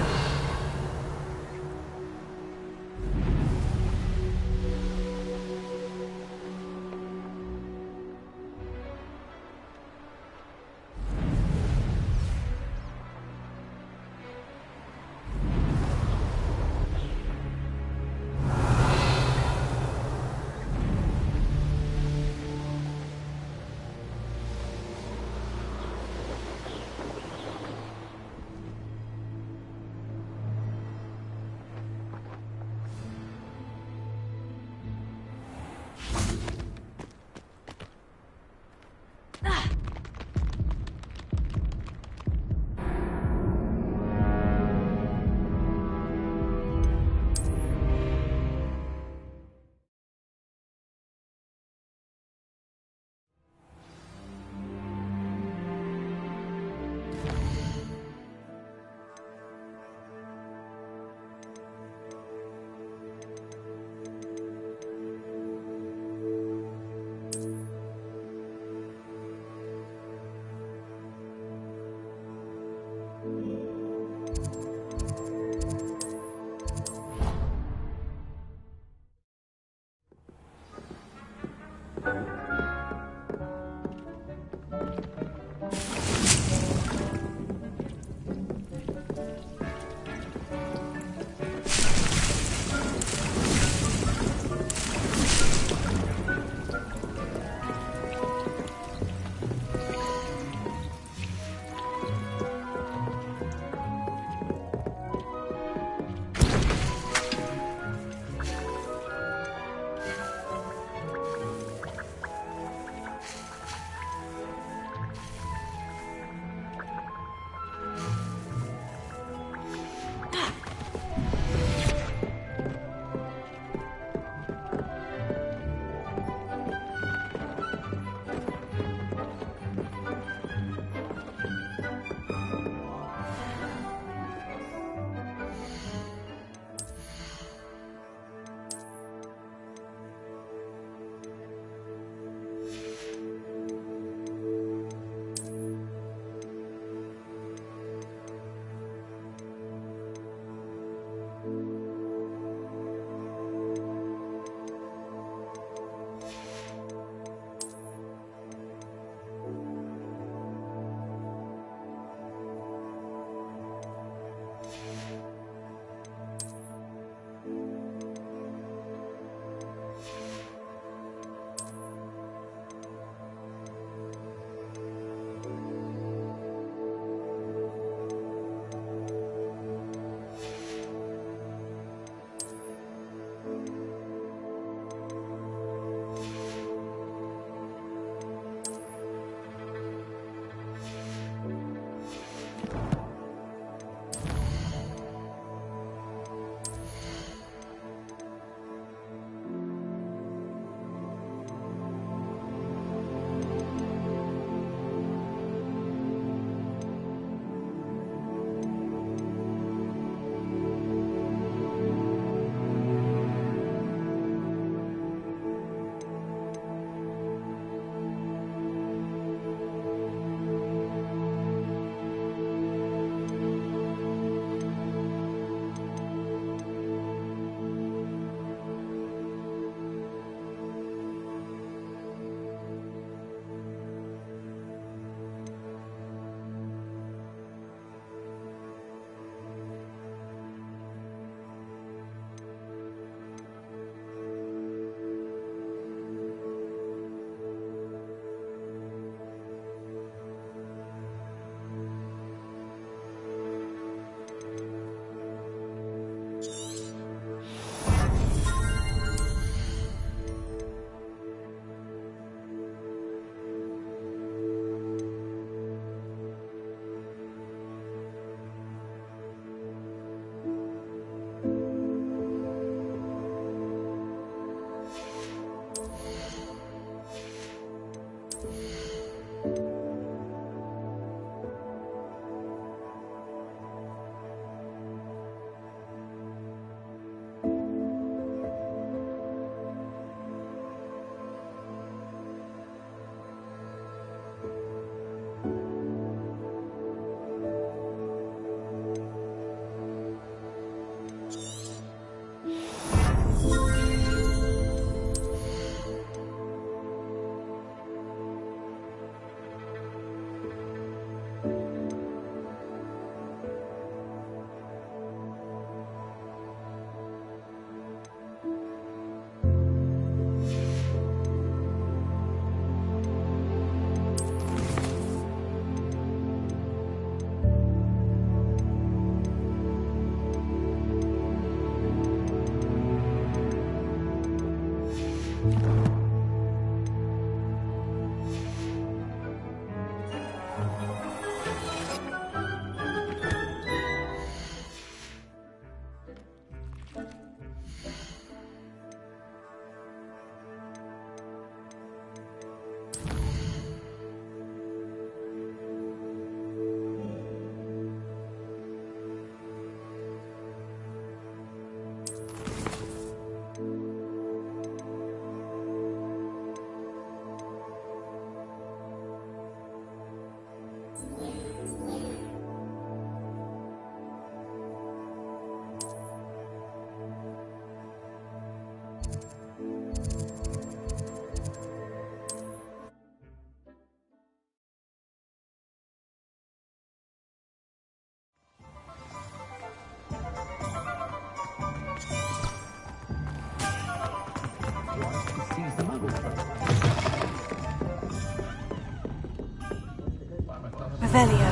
Revelio.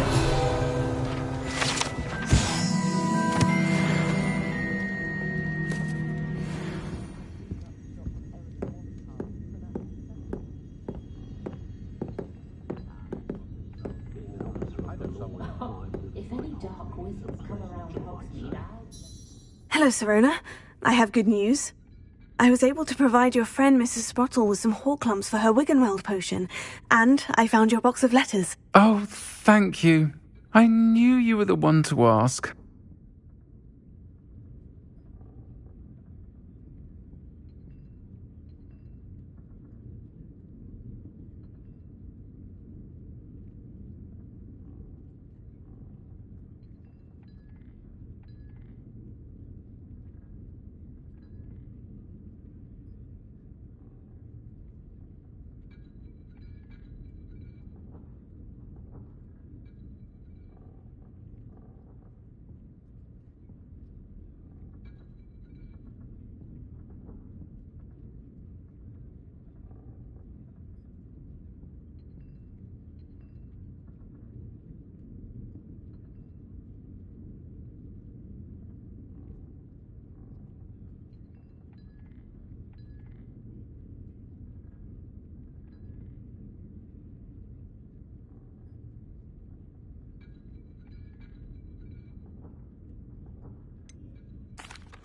Hello, Serona. I have good news. I was able to provide your friend Mrs. Sprottle with some Horklumps for her Wiggenweld potion, and I found your box of letters. Oh, thank you. I knew you were the one to ask.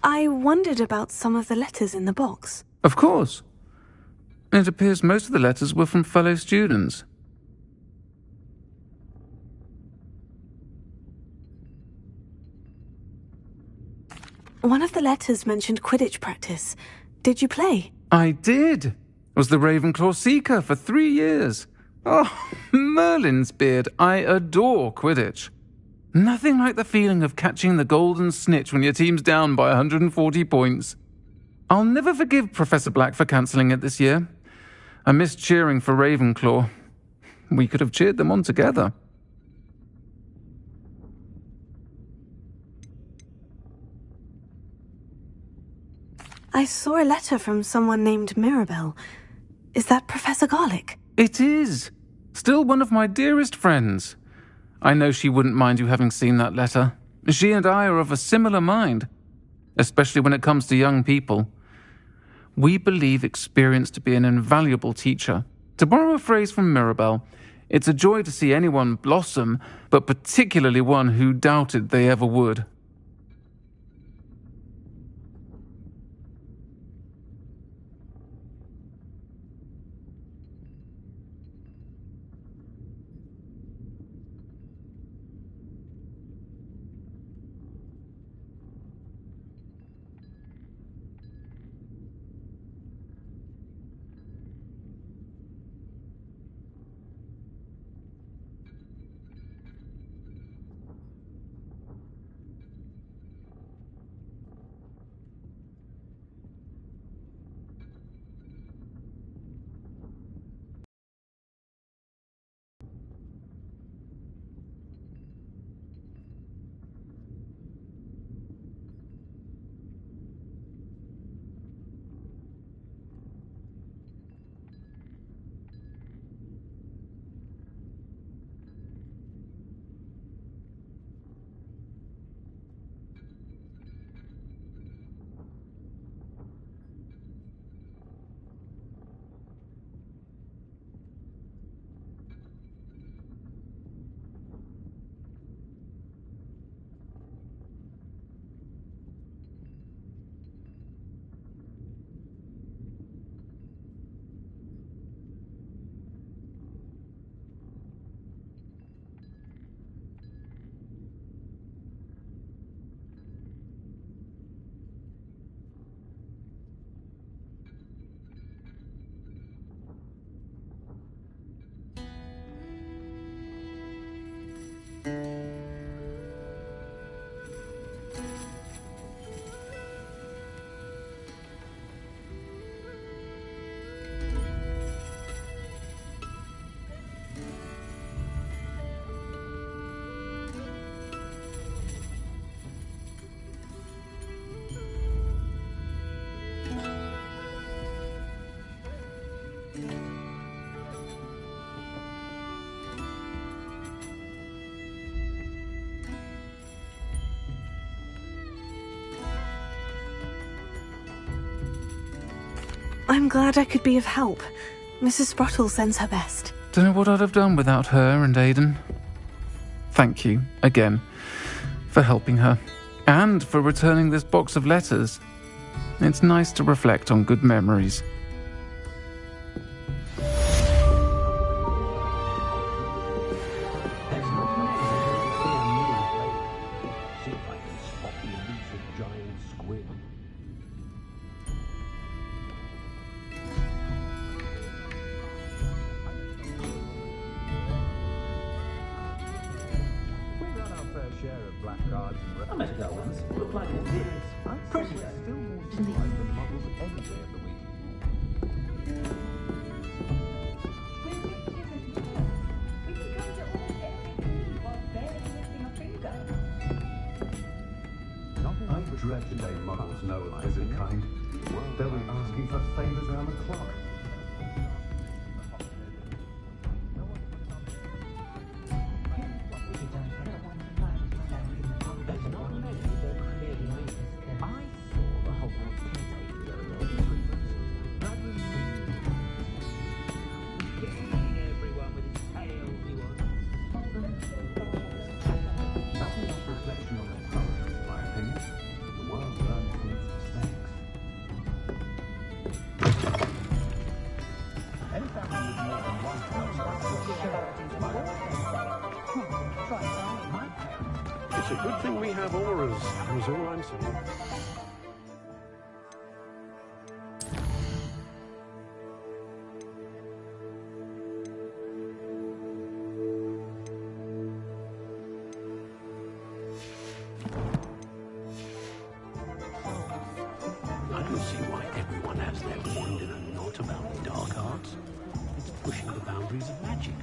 I wondered about some of the letters in the box. Of course. It appears most of the letters were from fellow students. One of the letters mentioned Quidditch practice. Did you play? I did. Was the Ravenclaw Seeker for 3 years. Oh, Merlin's beard. I adore Quidditch. Nothing like the feeling of catching the golden snitch when your team's down by 140 points. I'll never forgive Professor Black for cancelling it this year. I missed cheering for Ravenclaw. We could have cheered them on together. I saw a letter from someone named Mirabelle. Is that Professor Garlick? It is. Still one of my dearest friends. I know she wouldn't mind you having seen that letter. She and I are of a similar mind, especially when it comes to young people. We believe experience to be an invaluable teacher. To borrow a phrase from Mirabelle, it's a joy to see anyone blossom, but particularly one who doubted they ever would. I'm glad I could be of help. Mrs. Sprottle sends her best. Don't know what I'd have done without her and Aidan. Thank you, again, for helping her, and for returning this box of letters. It's nice to reflect on good memories. I dread the day models know of visit kind. They'll be asking for favours around the clock. It's a good thing we have auras, is all I'm saying. I don't see why everyone has their wand in a knot about dark arts. It's pushing the boundaries of magic.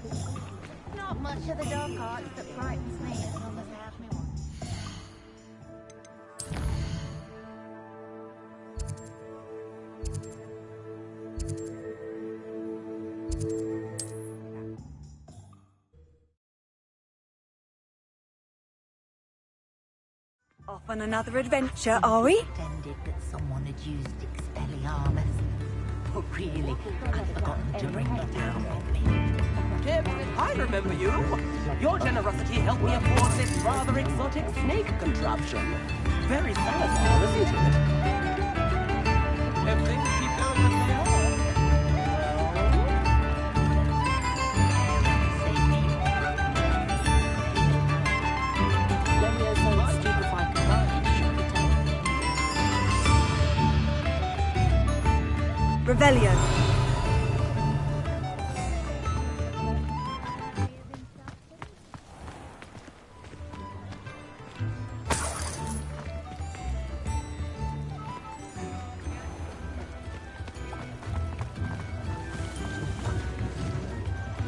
Not much of the dark arts that frightens me as long as I have me one. Off on another adventure, are we? Pretended that someone had used Expelliarmus. But really, I'd forgotten to bring it out with me. Tip, I remember you. Your generosity helped me afford this rather exotic snake contraption. Very Salazar, isn't it? If things keep going as they are. Revelio.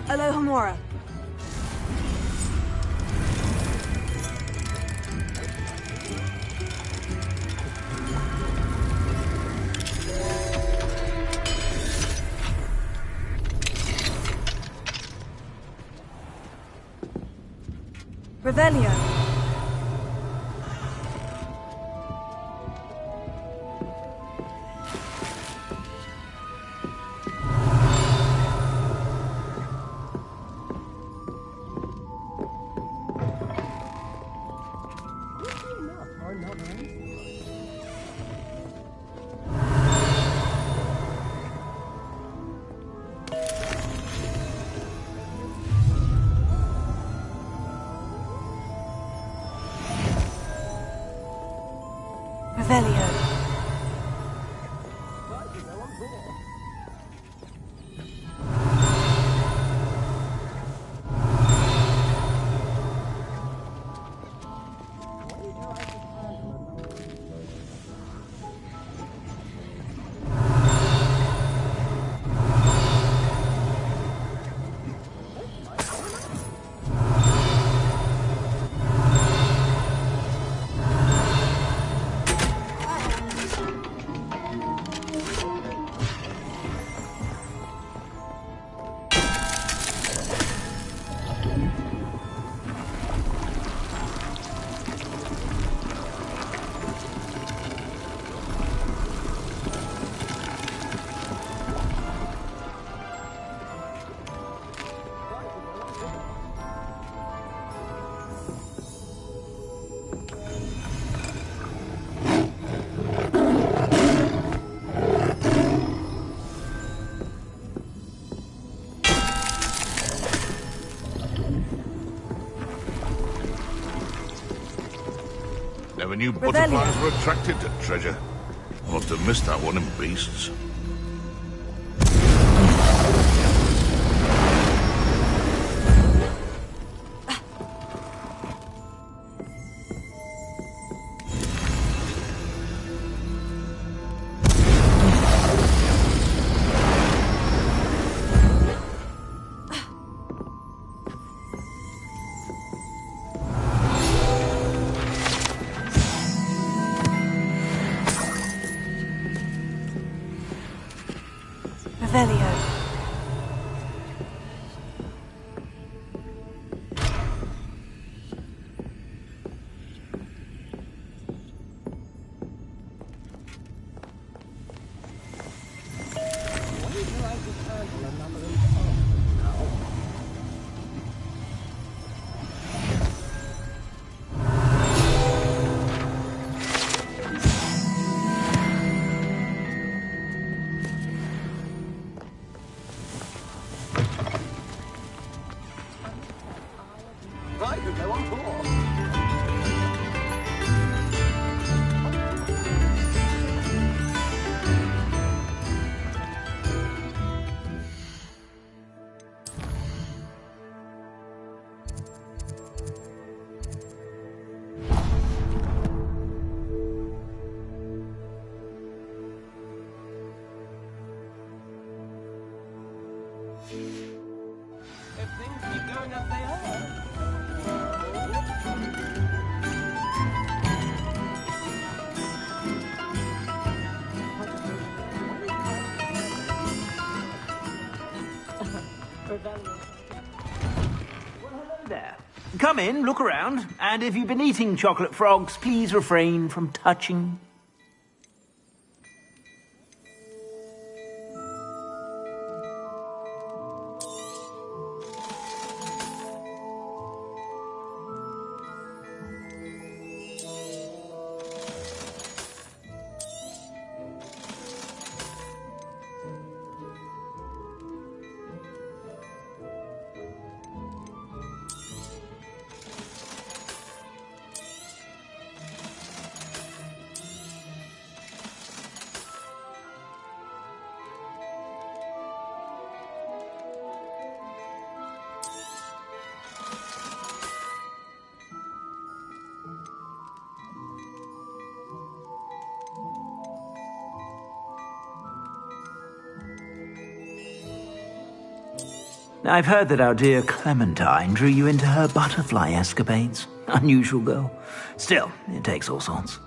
Alohomora. Revelio. Revelio. Never knew Revelio. butterflies were attracted to treasure. Must have missed that one in Beasts. Revelio. I could go on tour. If things keep going as they are. There. Come in, look around, and if you've been eating chocolate frogs, please refrain from touching. I've heard that our dear Clementine drew you into her butterfly escapades. Unusual girl. Still, it takes all sorts.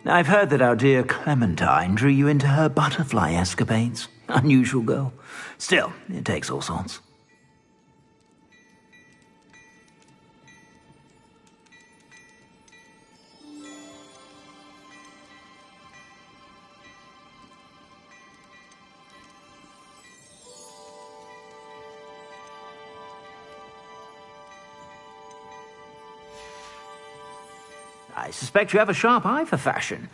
I've heard that our dear Clementine drew you into her butterfly escapades. Unusual girl. Still, it takes all sorts. I suspect you have a sharp eye for fashion.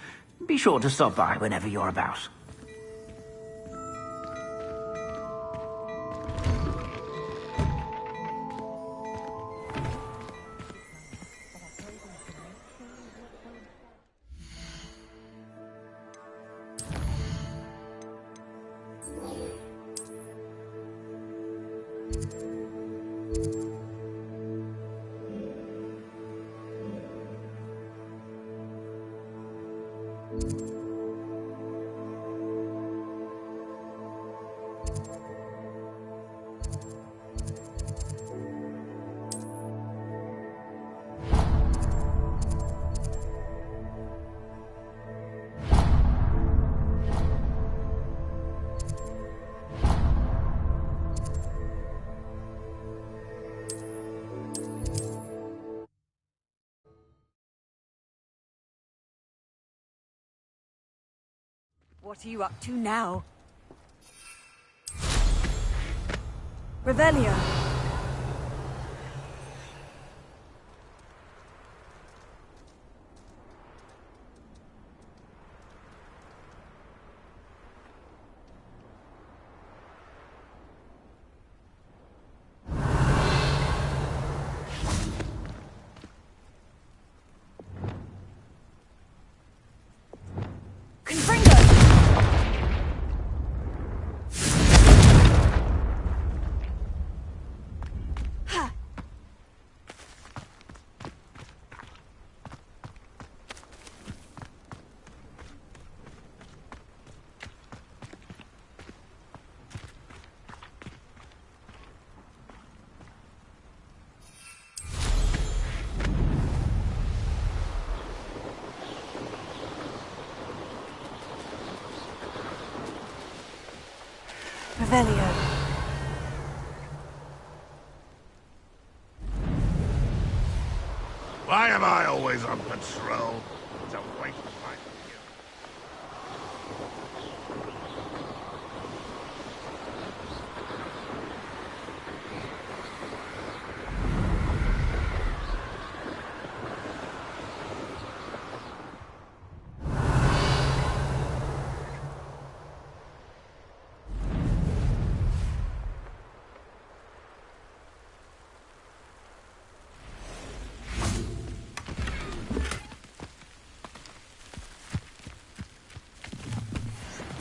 Be sure to stop by whenever you're about. What are you up to now? Revelio. Revelio. Why am I always on patrol? It's a waste of my...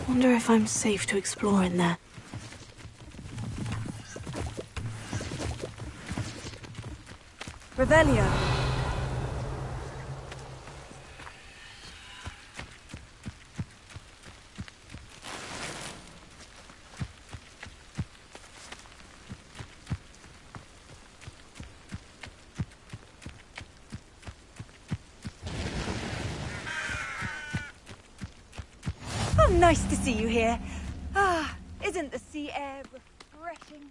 Wonder if I'm safe to explore in there. Revelio. Oh, nice to see you here. Ah, isn't the sea air refreshing?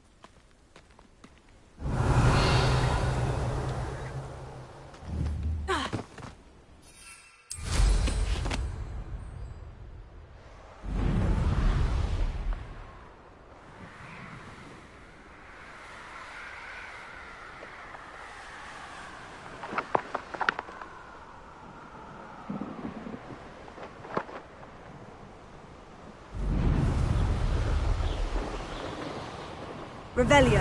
Revelio.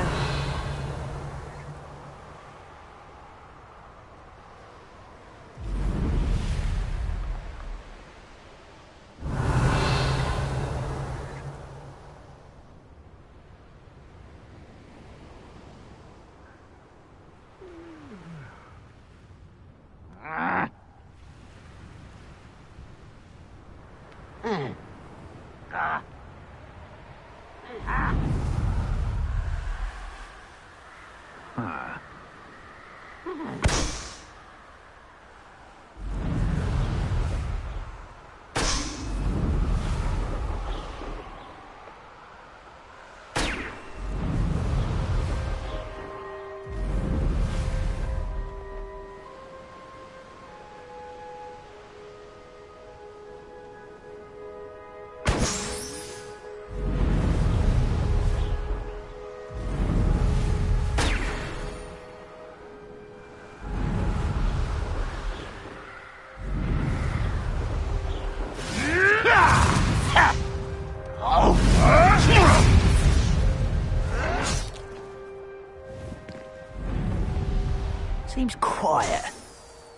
seems quiet.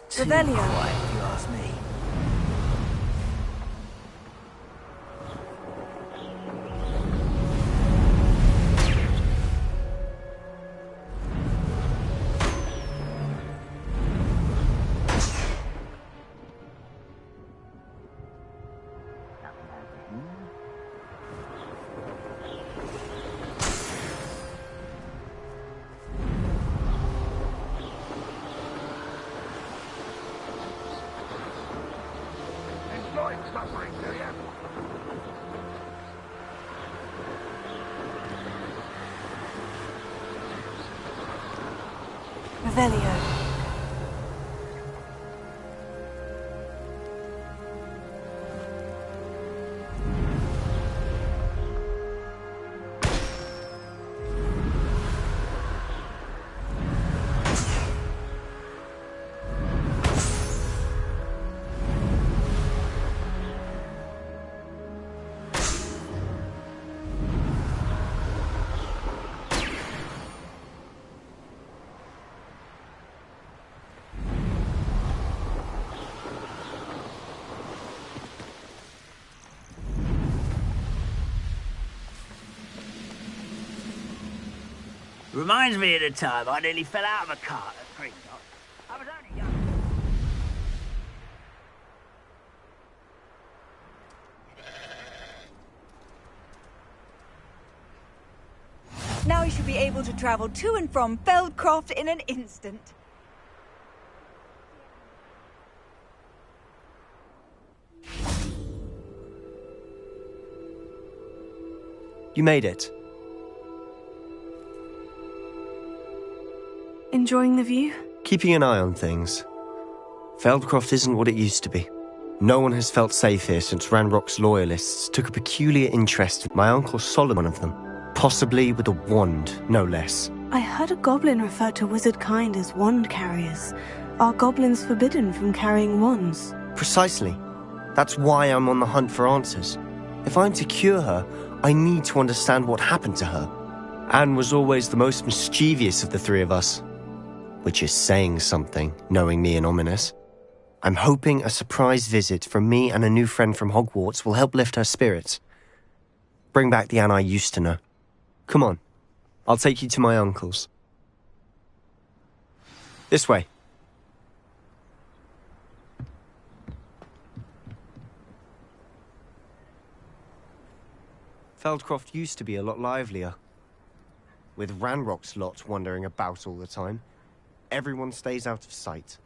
Too Revelio. quiet, if you ask me. Revelio. Reminds me of the time I nearly fell out of a cart at Green Dot. I was only young. Now you should be able to travel to and from Feldcroft in an instant. You made it. Enjoying the view? Keeping an eye on things. Feldcroft isn't what it used to be. No one has felt safe here since Ranrock's loyalists took a peculiar interest in my Uncle Solomon, one of them. Possibly with a wand, no less. I heard a goblin refer to wizard kind as wand carriers. Are goblins forbidden from carrying wands? Precisely. That's why I'm on the hunt for answers. If I'm to cure her, I need to understand what happened to her. Anne was always the most mischievous of the three of us. Which is saying something, knowing me and Ominous. I'm hoping a surprise visit from me and a new friend from Hogwarts will help lift her spirits. Bring back the Anne I used to know. Come on, I'll take you to my uncle's. This way. Feldcroft used to be a lot livelier. With Ranrock's lot wandering about all the time. Everyone stays out of sight.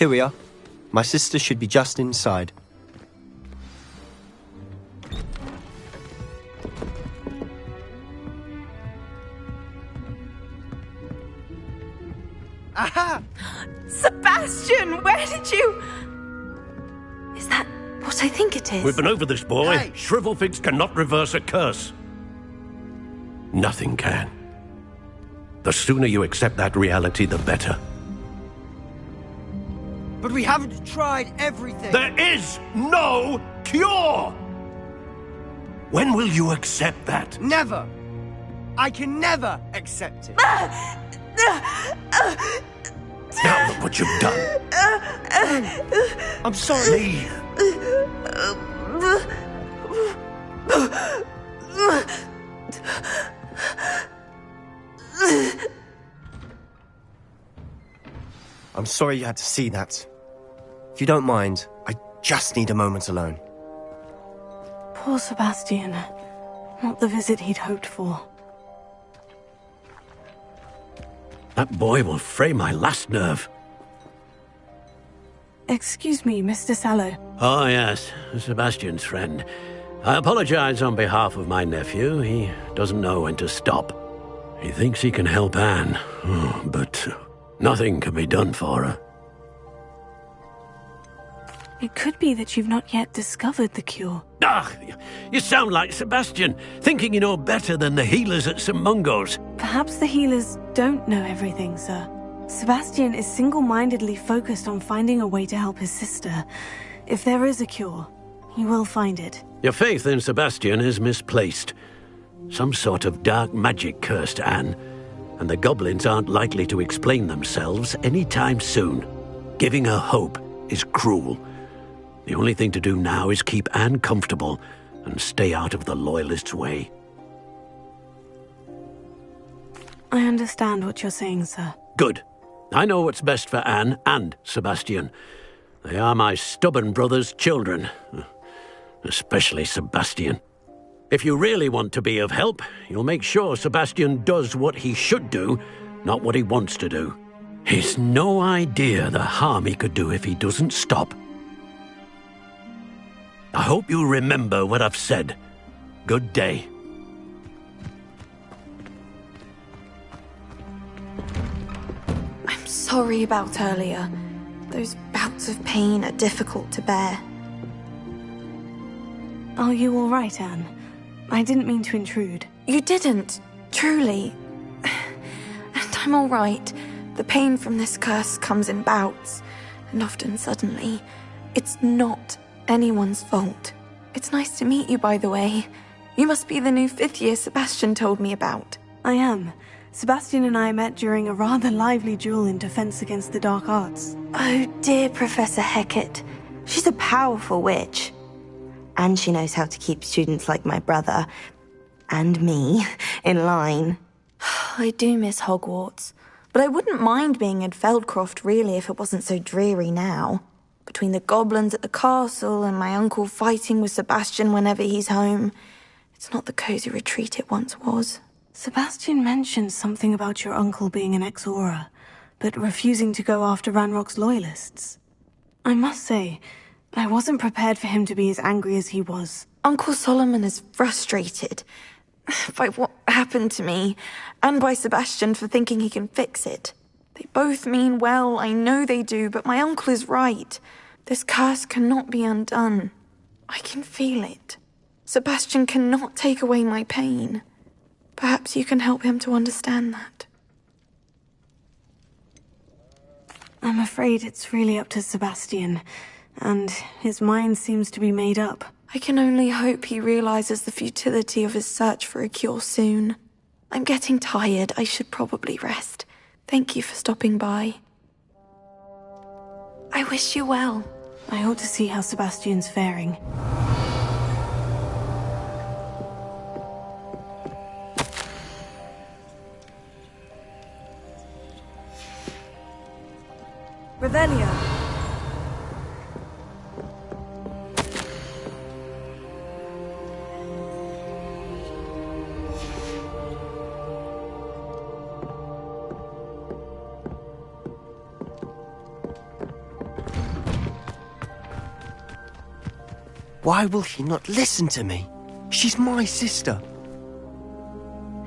Here we are. My sister should be just inside. Aha! Sebastian, where did you... Is that what I think it is? We've been over this, boy. Hey. Shrivelfigs cannot reverse a curse. Nothing can. The sooner you accept that reality, the better. But we haven't tried everything. There is no cure! When will you accept that? Never. I can never accept it. Now look what you've done. I'm sorry. I'm sorry you had to see that. If you don't mind, I just need a moment alone. Poor Sebastian. Not the visit he'd hoped for. That boy will fray my last nerve. Excuse me, Mr. Sallow. Oh, yes, Sebastian's friend. I apologize on behalf of my nephew. He doesn't know when to stop. He thinks he can help Anne, but nothing can be done for her. It could be that you've not yet discovered the cure. Ah, you sound like Sebastian, thinking you know better than the healers at St. Mungo's. Perhaps the healers don't know everything, sir. Sebastian is single-mindedly focused on finding a way to help his sister. If there is a cure, he will find it. Your faith in Sebastian is misplaced. Some sort of dark magic cursed Anne, and the goblins aren't likely to explain themselves anytime soon. Giving her hope is cruel. The only thing to do now is keep Anne comfortable and stay out of the Loyalists' way. I understand what you're saying, sir. Good. I know what's best for Anne and Sebastian. They are my stubborn brother's children. Especially Sebastian. If you really want to be of help, you'll make sure Sebastian does what he should do, not what he wants to do. He's no idea the harm he could do if he doesn't stop. I hope you remember what I've said. Good day. I'm sorry about earlier. Those bouts of pain are difficult to bear. Are you all right, Anne? I didn't mean to intrude. You didn't, truly. And I'm all right. The pain from this curse comes in bouts, and often suddenly. It's not anyone's fault. It's nice to meet you, by the way. You must be the new 5th year Sebastian told me about. I am. Sebastian and I met during a rather lively duel in defense against the dark arts. Oh, dear Professor Hecat. She's a powerful witch. And she knows how to keep students like my brother, and me, in line. I do miss Hogwarts, but I wouldn't mind being in Feldcroft, really, if it wasn't so dreary now. Between the goblins at the castle and my uncle fighting with Sebastian whenever he's home, it's not the cozy retreat it once was. Sebastian mentioned something about your uncle being an ex-Auror, but refusing to go after Ranrock's Loyalists. I must say, I wasn't prepared for him to be as angry as he was. Uncle Solomon is frustrated by what happened to me, and by Sebastian for thinking he can fix it. They both mean well, I know they do, but my uncle is right. This curse cannot be undone. I can feel it. Sebastian cannot take away my pain. Perhaps you can help him to understand that. I'm afraid it's really up to Sebastian, and his mind seems to be made up. I can only hope he realizes the futility of his search for a cure soon. I'm getting tired. I should probably rest. Thank you for stopping by. I wish you well. I ought to see how Sebastian's faring. Revelio. Why will he not listen to me? She's my sister.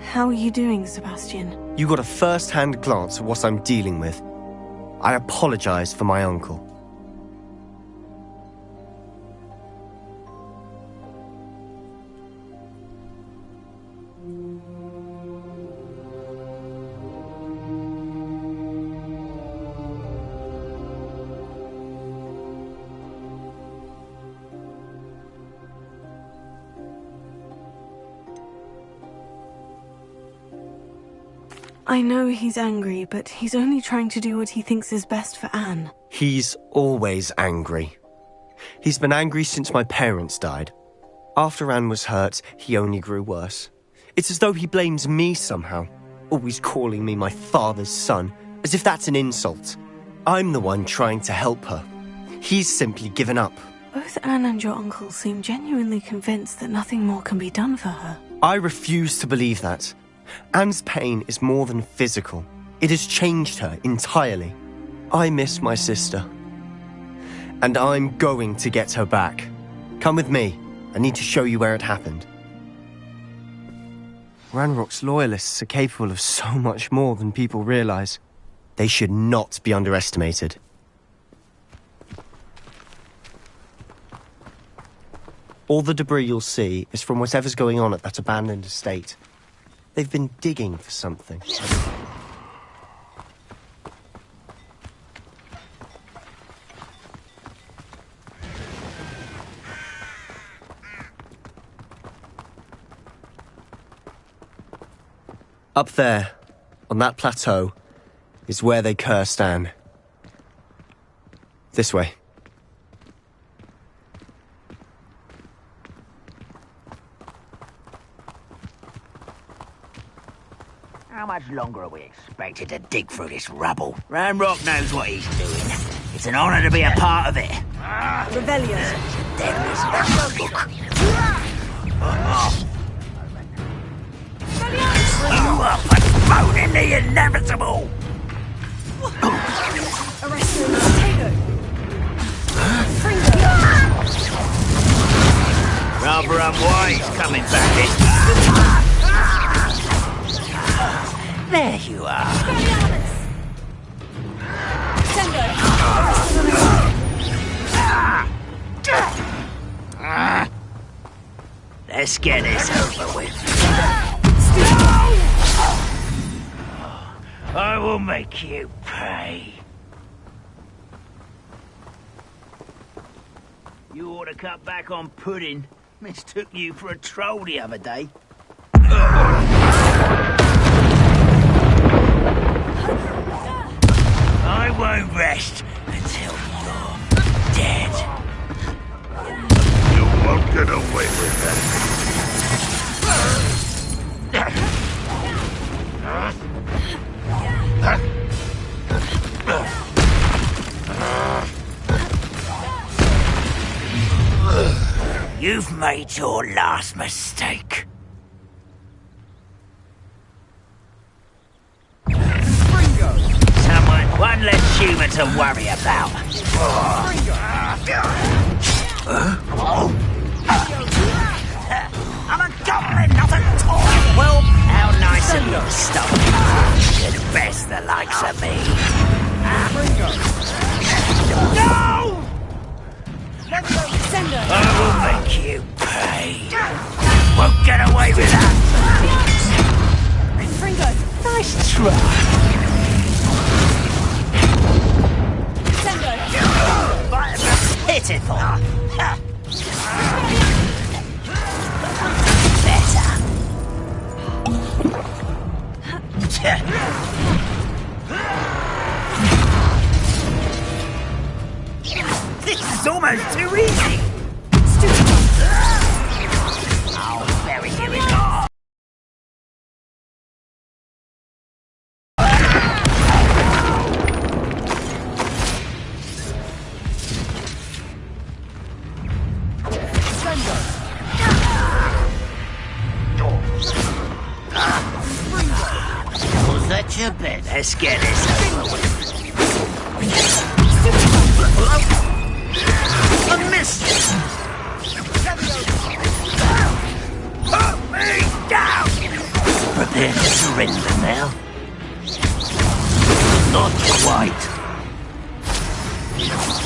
How are you doing, Sebastian? You got a first-hand glance at what I'm dealing with. I apologize for my uncle. I know he's angry, but he's only trying to do what he thinks is best for Anne. He's always angry. He's been angry since my parents died. After Anne was hurt, he only grew worse. It's as though he blames me somehow, always calling me my father's son, as if that's an insult. I'm the one trying to help her. He's simply given up. Both Anne and your uncle seem genuinely convinced that nothing more can be done for her. I refuse to believe that. Anne's pain is more than physical. It has changed her entirely. I miss my sister. And I'm going to get her back. Come with me. I need to show you where it happened. Ranrock's loyalists are capable of so much more than people realize. They should not be underestimated. All the debris you'll see is from whatever's going on at that abandoned estate. They've been digging for something. Up there, on that plateau, is where they cursed Anne. This way. How much longer are we expected to dig through this rubble? Ranrock knows what he's doing. It's an honor to be a part of it. Revelio. You are postponing the inevitable! Rather unwise coming back in. There you are. Let's get this over with. I will make you pay. You ought to cut back on pudding. Mistook you for a troll the other day. I won't rest until you're dead. You won't get away with that. You've made your last mistake. One less human to worry about. I'm a goblin, not a toy. Well, how nice of you to stop. Should best the likes of me. No! I will make you pay. Won't get away with that. Nice try. Pitiful. Better. This is almost too easy. I'll bury you in all. Such a bit. Let's get this over with. I missed it. Prepare to surrender now. Not quite.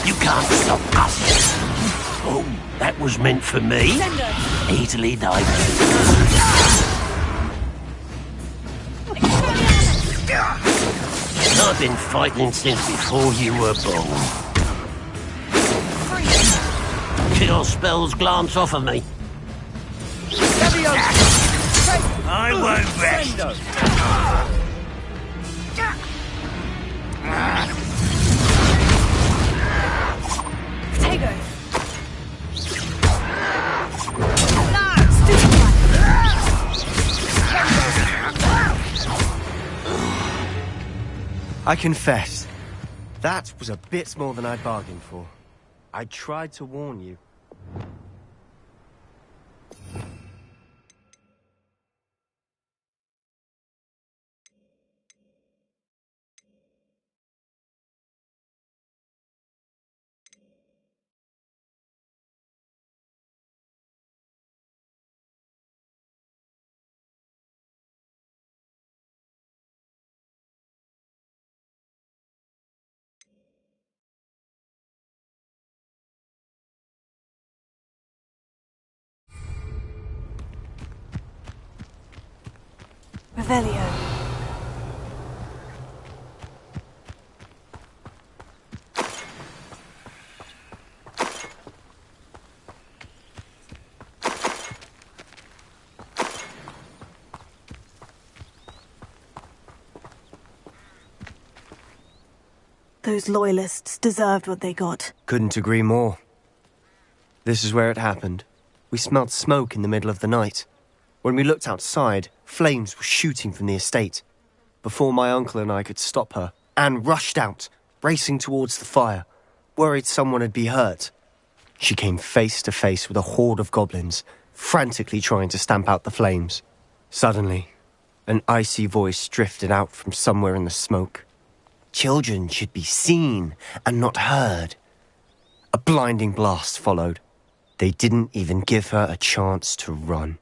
You can't stop us. Oh, that was meant for me. Easily digested. I've been fighting since before you were born. Kill spells glance off of me. I won't rest. Potato. I confess, that was a bit more than I bargained for. I tried to warn you. Revelio. Those loyalists deserved what they got. Couldn't agree more. This is where it happened. We smelled smoke in the middle of the night. When we looked outside, flames were shooting from the estate. Before my uncle and I could stop her, Anne rushed out, racing towards the fire, worried someone had been hurt. She came face to face with a horde of goblins, frantically trying to stamp out the flames. Suddenly, an icy voice drifted out from somewhere in the smoke. Children should be seen and not heard. A blinding blast followed. They didn't even give her a chance to run.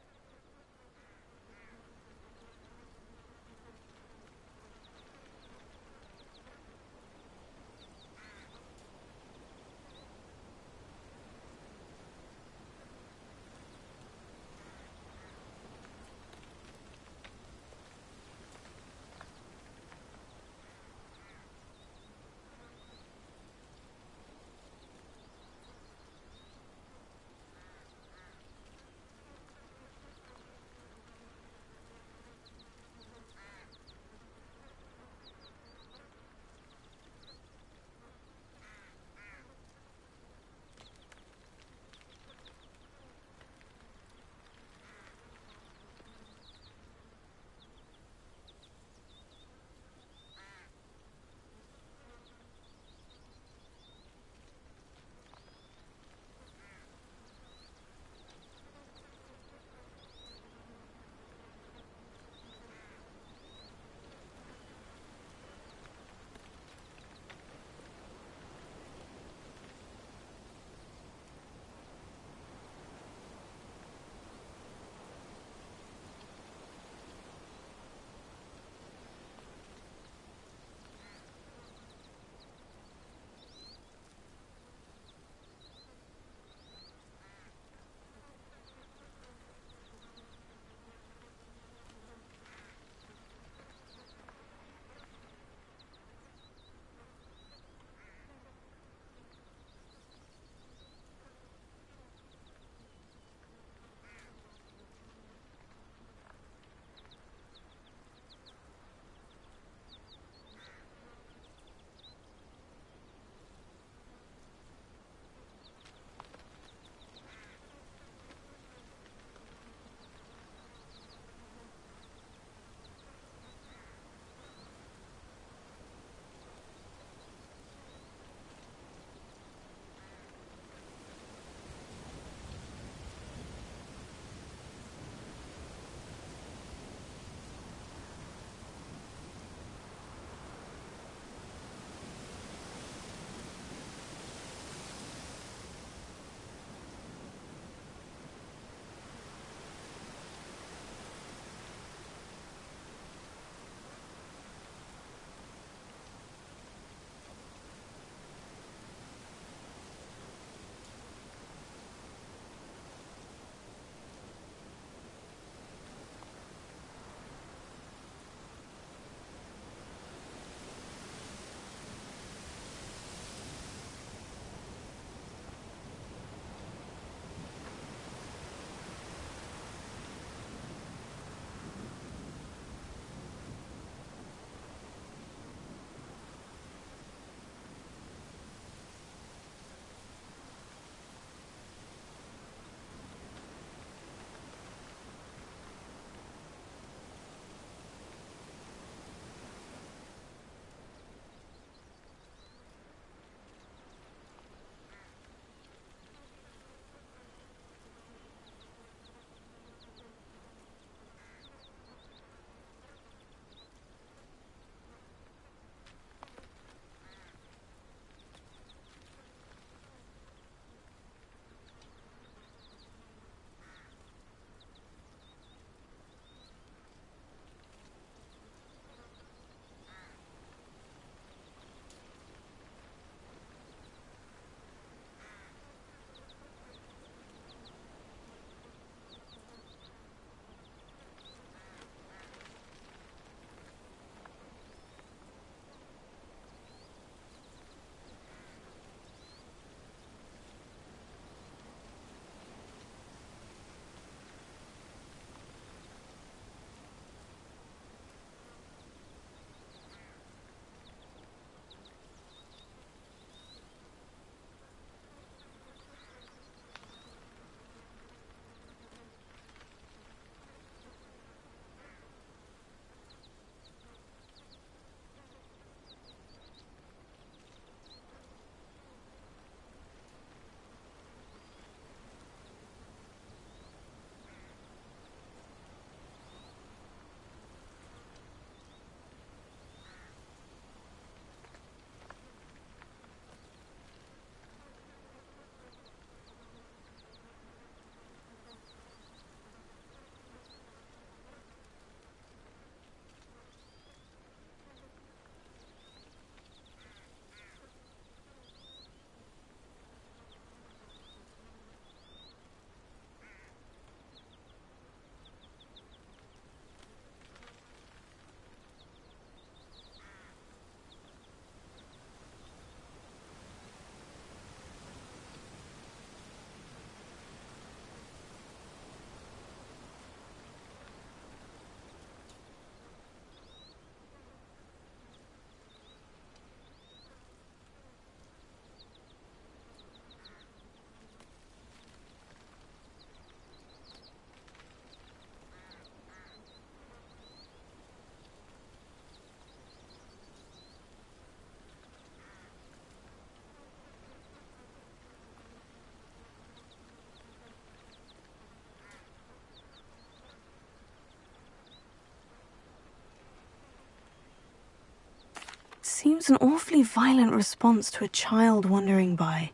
seems an awfully violent response to a child wandering by.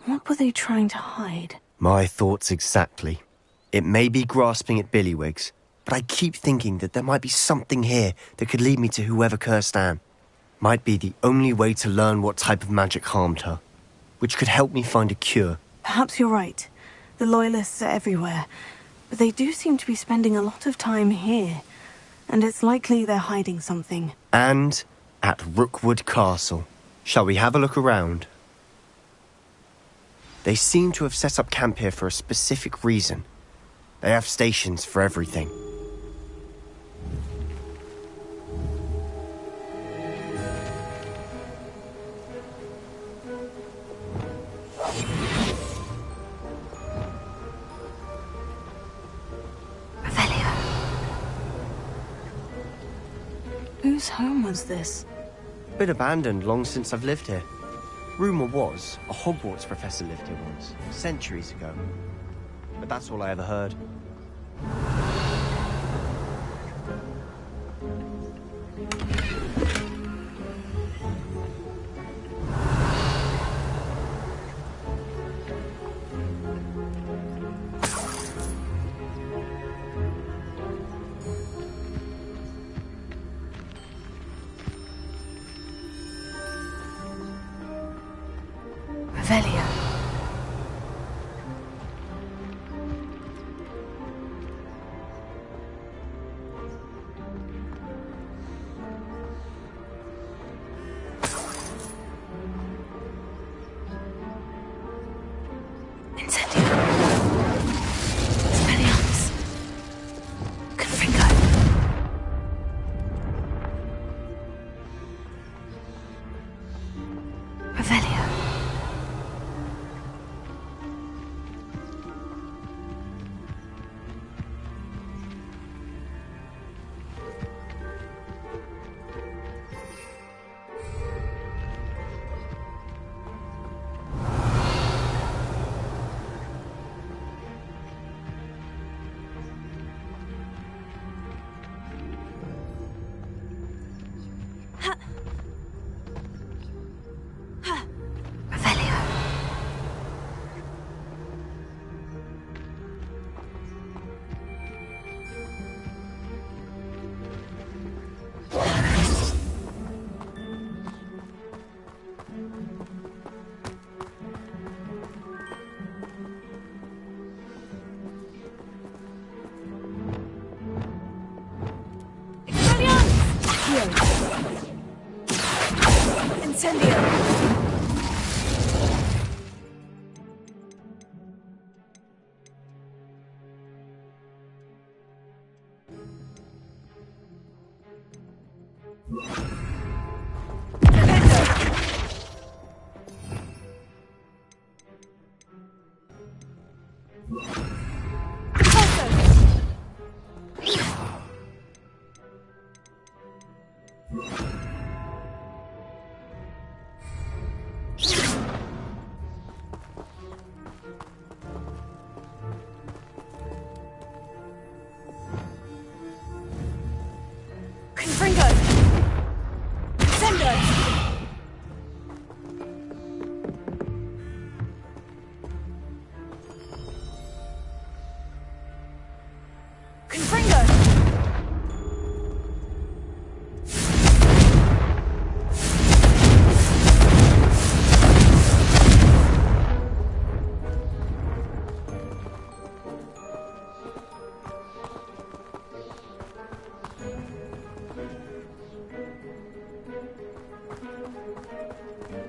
What were they trying to hide? My thoughts exactly. It may be grasping at Billywigs, but I keep thinking that there might be something here that could lead me to whoever cursed Anne. Might be the only way to learn what type of magic harmed her, which could help me find a cure. Perhaps you're right. The Loyalists are everywhere, but they do seem to be spending a lot of time here, and it's likely they're hiding something. And at Rookwood Castle. Shall we have a look around? They seem to have set up camp here for a specific reason. They have stations for everything. Whose home was this? Been abandoned long since I've lived here. Rumour was a Hogwarts professor lived here once, centuries ago. But that's all I ever heard. Revelio.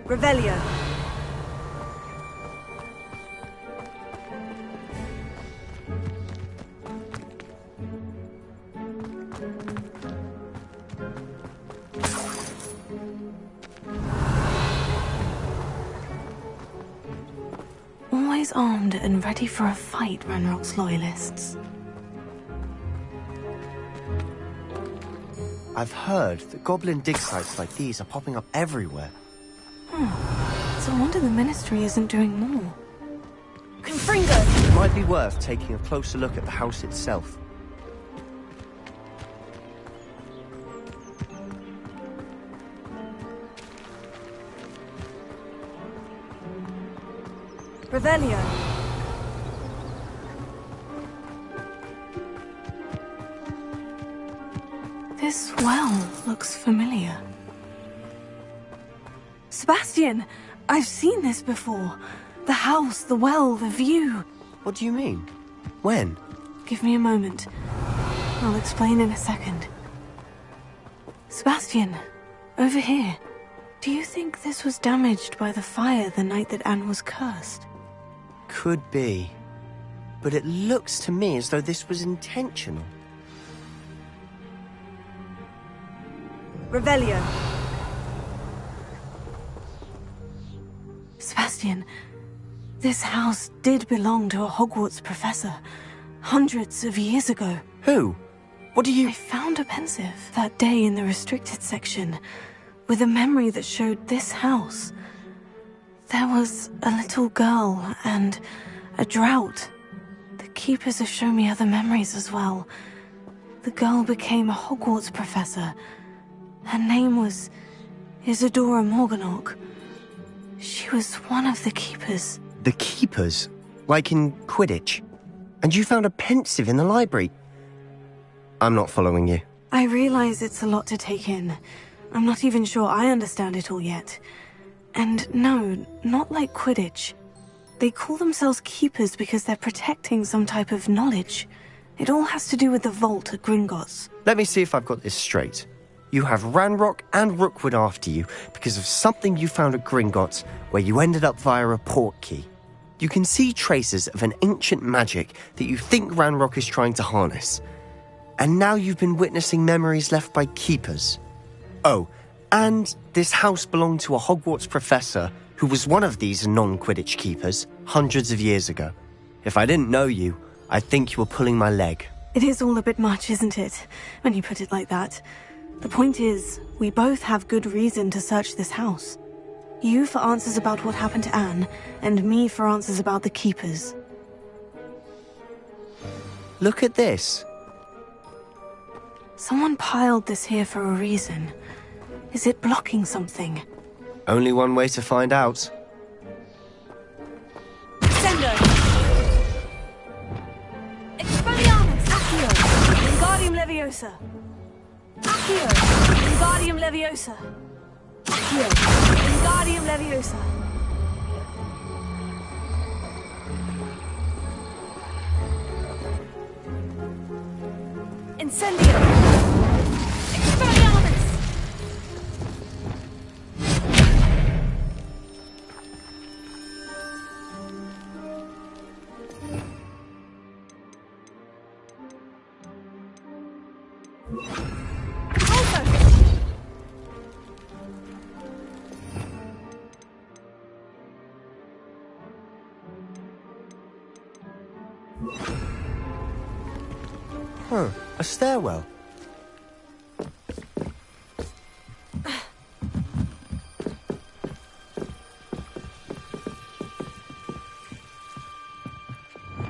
Revelio. Always armed and ready for a fight, Ranrock's Loyalists. I've heard that goblin dig sites like these are popping up everywhere. So I wonder the Ministry isn't doing more. It might be worth taking a closer look at the house itself. Revelio. This well looks familiar. Sebastian, I've seen this before. The house, the well, the view. What do you mean? When? Give me a moment. I'll explain in a second. Sebastian, over here. Do you think this was damaged by the fire the night that Anne was cursed? Could be. But it looks to me as though this was intentional. Revelio. Sebastian, this house did belong to a Hogwarts professor, hundreds of years ago. Who? What do you... I found a pensive that day in the restricted section, with a memory that showed this house. There was a little girl and a drought. The keepers have shown me other memories as well. The girl became a Hogwarts professor. Her name was Isadora Morganach. She was one of the keepers. The keepers? Like in Quidditch? And you found a pensive in the library? I'm not following you. I realize it's a lot to take in. I'm not even sure I understand it all yet. And no, not like Quidditch. They call themselves keepers because they're protecting some type of knowledge. It all has to do with the vault at Gringotts. Let me see if I've got this straight. You have Ranrock and Rookwood after you because of something you found at Gringotts where you ended up via a port key. You can see traces of an ancient magic that you think Ranrock is trying to harness. And now you've been witnessing memories left by keepers. Oh, and this house belonged to a Hogwarts professor who was one of these non-Quidditch keepers hundreds of years ago. If I didn't know you, I'd think you were pulling my leg. It is all a bit much, isn't it, when you put it like that? The point is, we both have good reason to search this house. You for answers about what happened to Anne, and me for answers about the keepers. Look at this. Someone piled this here for a reason. Is it blocking something? Only one way to find out. Sendo! Expelliarmus! Accio! Wingardium Leviosa! Accio! Wingardium Leviosa! Accio! Wingardium Leviosa! Incendio! Expelliarmus! Huh, a stairwell.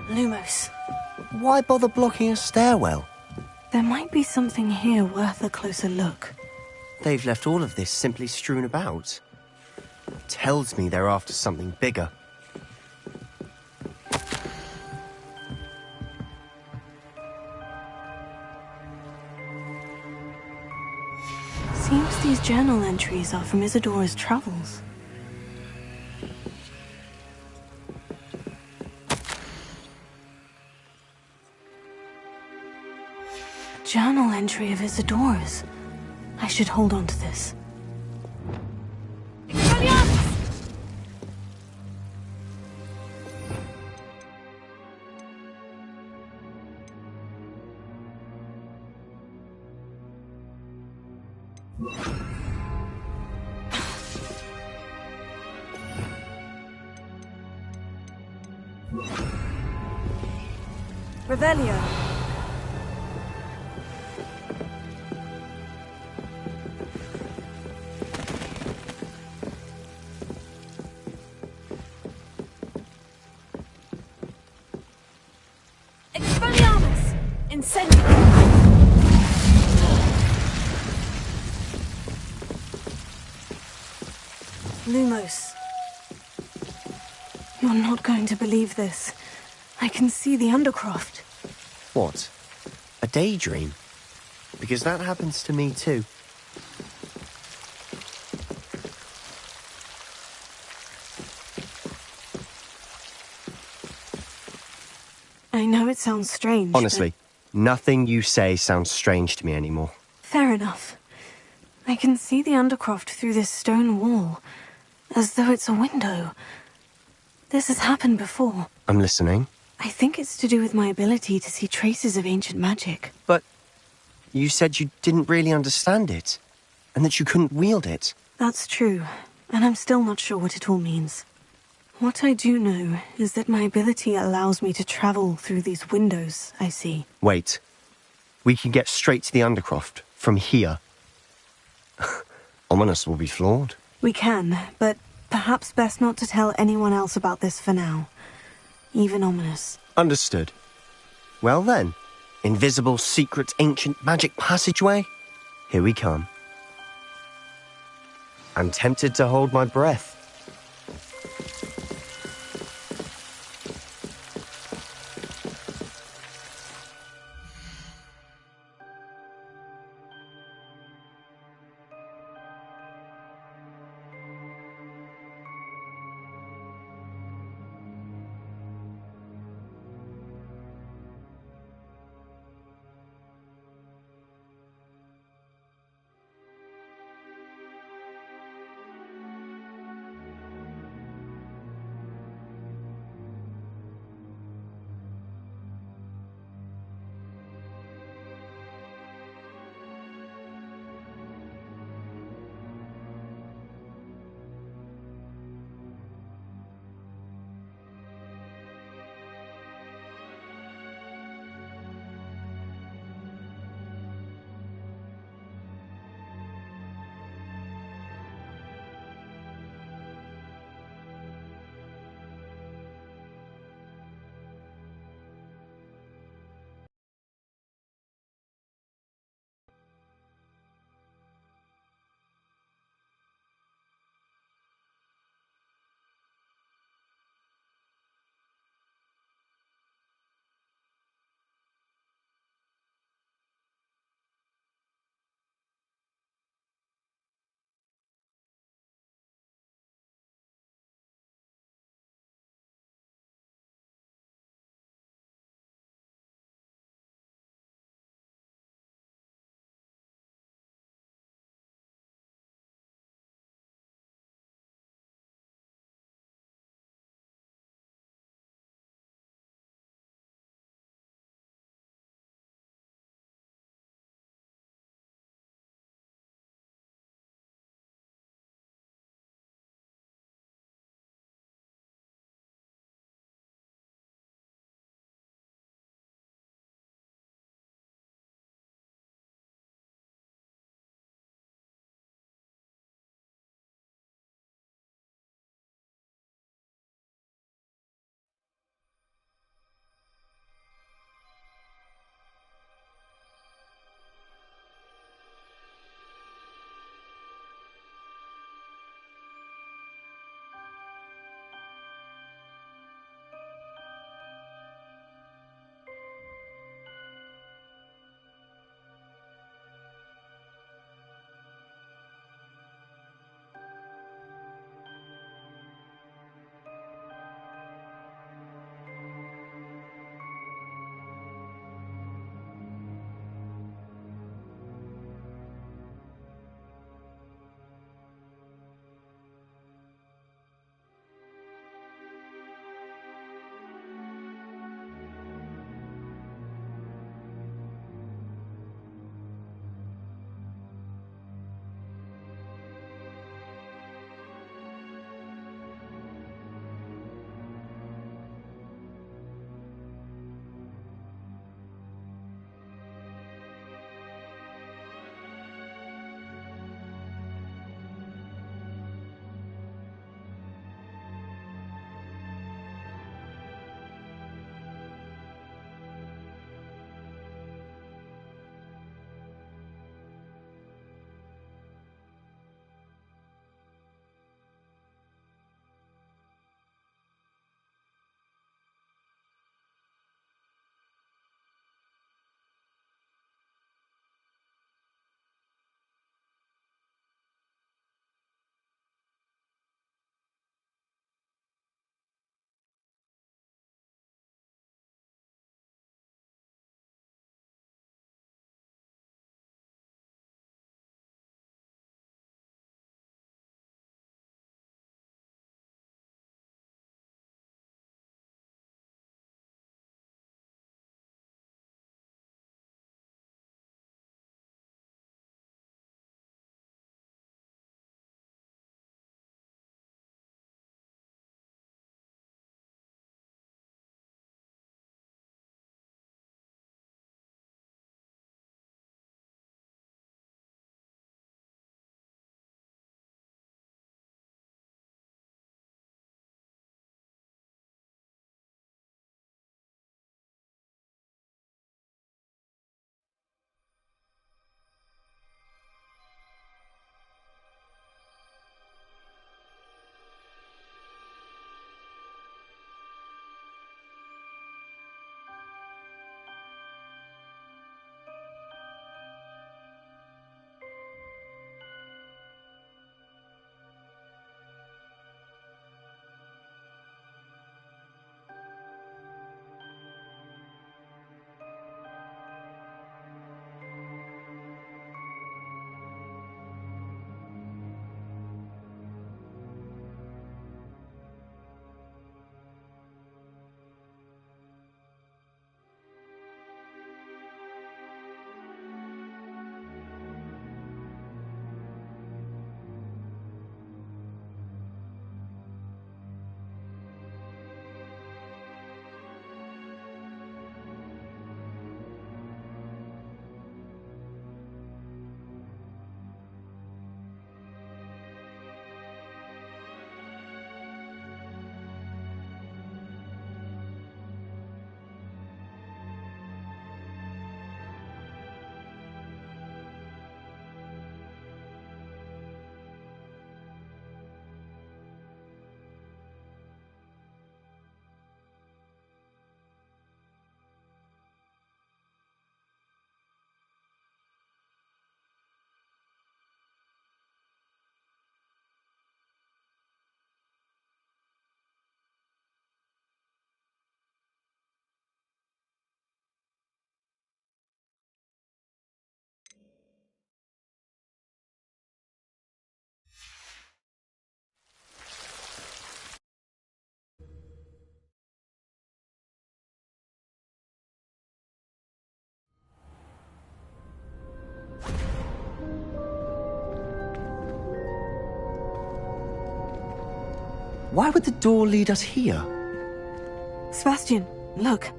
Lumos. Why bother blocking a stairwell? There might be something here worth a closer look. They've left all of this simply strewn about. Tells me they're after something bigger. Seems these journal entries are from Isadora's travels. A journal entry of Isadora's. I should hold on to this. Revelio. Expelliarmus! Incendio! Lumos. You're not going to believe this. I can see the Undercroft. What? A daydream? Because that happens to me too. I know it sounds strange. Honestly, nothing you say sounds strange to me anymore. Fair enough. I can see the Undercroft through this stone wall, as though it's a window. This has happened before. I'm listening. I think it's to do with my ability to see traces of ancient magic. But you said you didn't really understand it, and that you couldn't wield it. That's true, and I'm still not sure what it all means. What I do know is that my ability allows me to travel through these windows I see. Wait. We can get straight to the Undercroft from here. Ominous will be flawed. We can, but perhaps best not to tell anyone else about this for now. Even Ominous. Understood. Well then, invisible, secret, ancient magic passageway? Here we come. I'm tempted to hold my breath. Why would the door lead us here? Sebastian, look.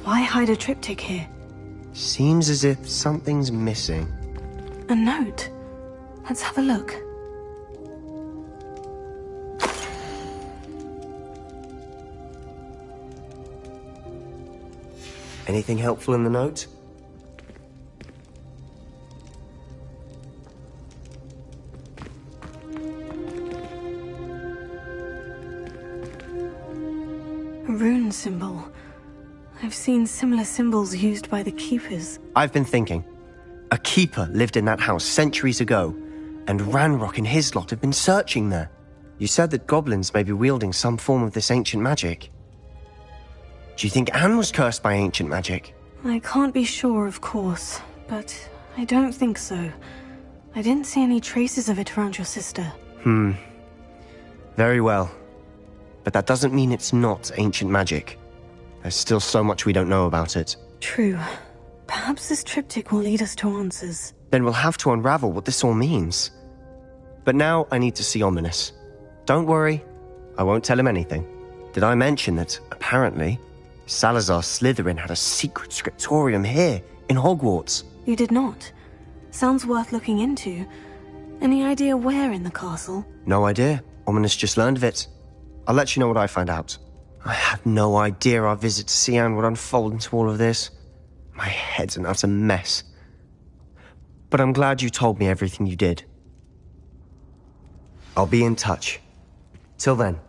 Why hide a triptych here? Seems as if something's missing. A note. Let's have a look. Anything helpful in the note? A rune symbol. I've seen similar symbols used by the keepers. I've been thinking. A keeper lived in that house centuries ago, and Ranrock and his lot have been searching there. You said that goblins may be wielding some form of this ancient magic. Do you think Anne was cursed by ancient magic? I can't be sure, of course, but I don't think so. I didn't see any traces of it around your sister. Very well. But that doesn't mean it's not ancient magic. There's still so much we don't know about it. True. Perhaps this triptych will lead us to answers. Then we'll have to unravel what this all means. But now I need to see Ominous. Don't worry, I won't tell him anything. Did I mention that, apparently, Salazar Slytherin had a secret scriptorium here, in Hogwarts? You did not. Sounds worth looking into. Any idea where in the castle? No idea. Ominous just learned of it. I'll let you know what I find out. I had no idea our visit to Cian would unfold into all of this. My head's an utter mess. But I'm glad you told me everything you did. I'll be in touch. Till then.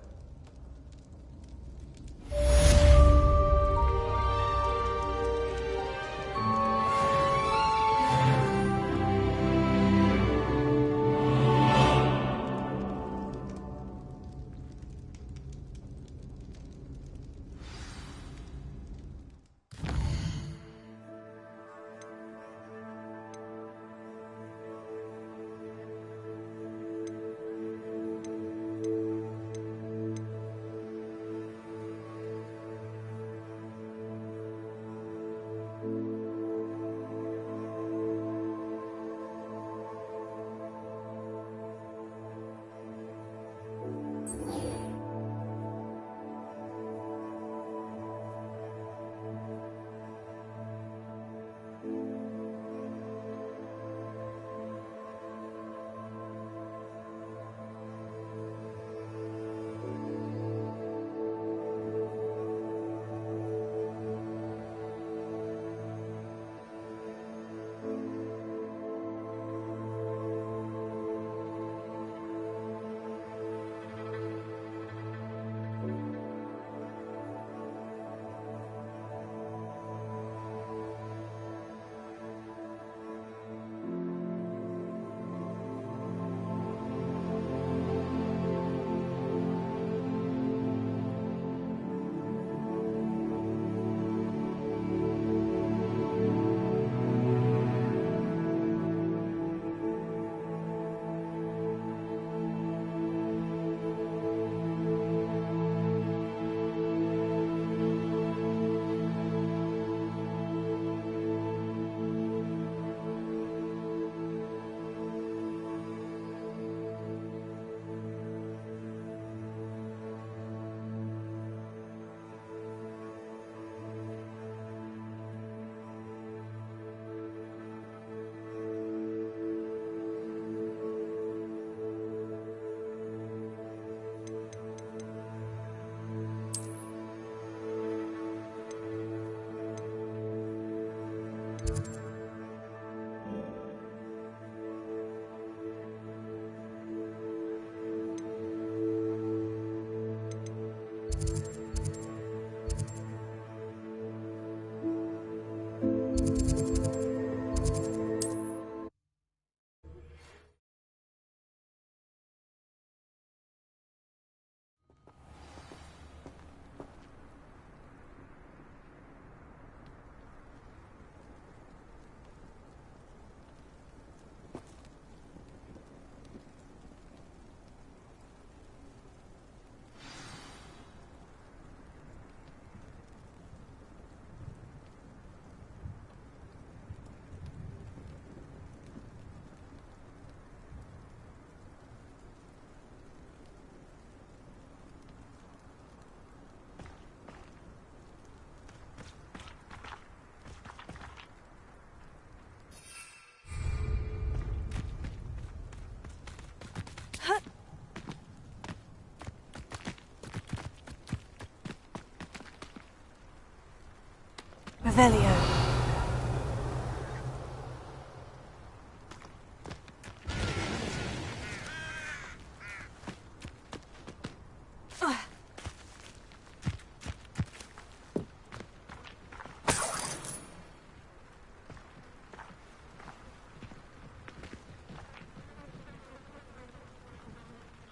Revelio.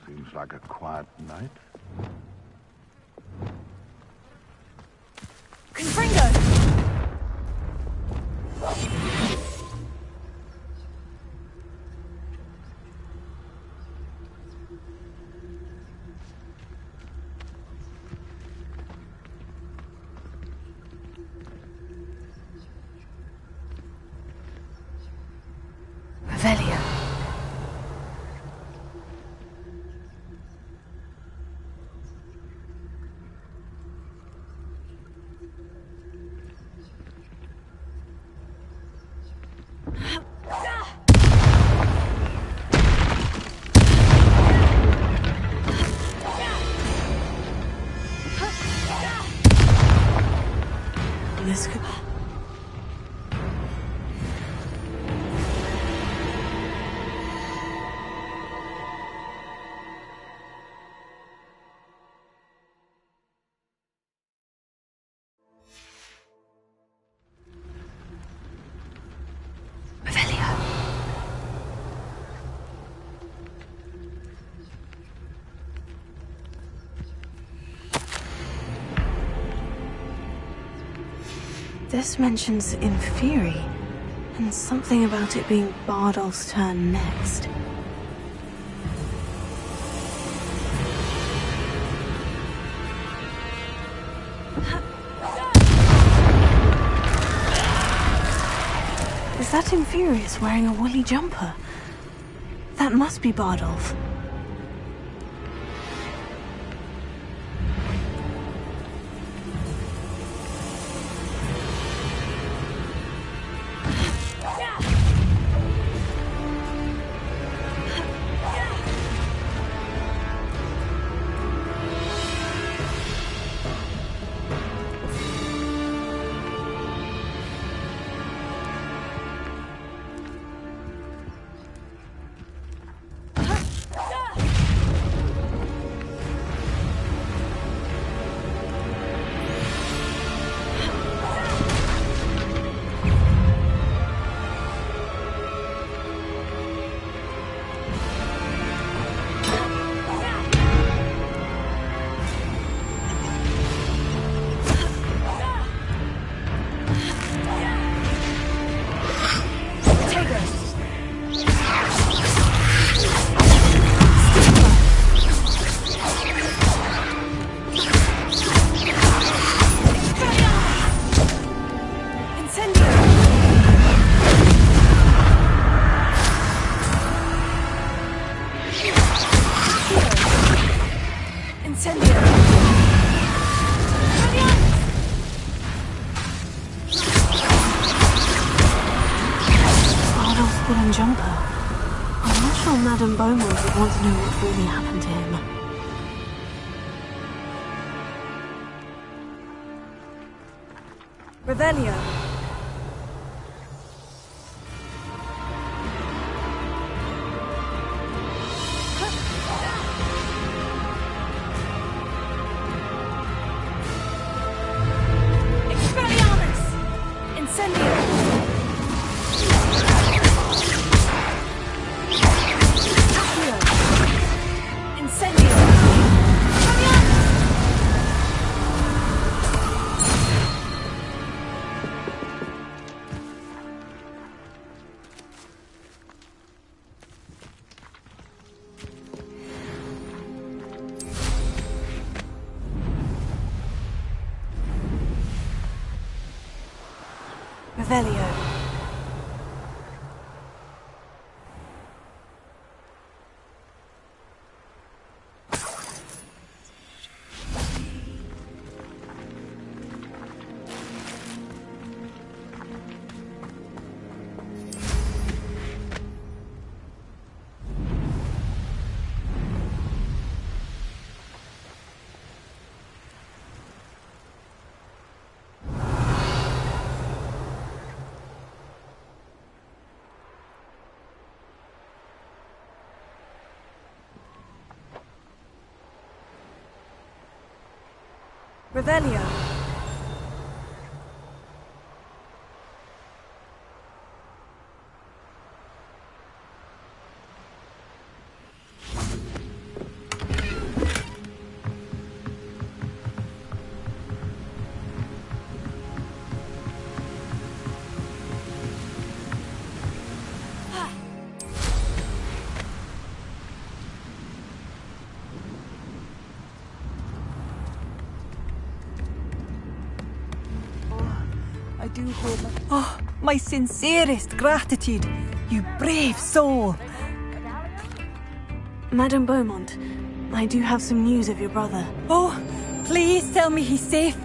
Seems like a quiet night. Confringo! Revelio. This could... Revelio. This mentions Inferi, and something about it being Bardolph's turn next. Is that Inferius wearing a woolly jumper? That must be Bardolph. Woolen jumper. I'm not sure Madame Beaumont would want to know what really happened to him. Revelio. Expelliarmus! Incendio! Revelio. Revelio. I do hold my sincerest gratitude, you brave soul. Madame Beaumont, I do have some news of your brother. Oh, please tell me he's safe.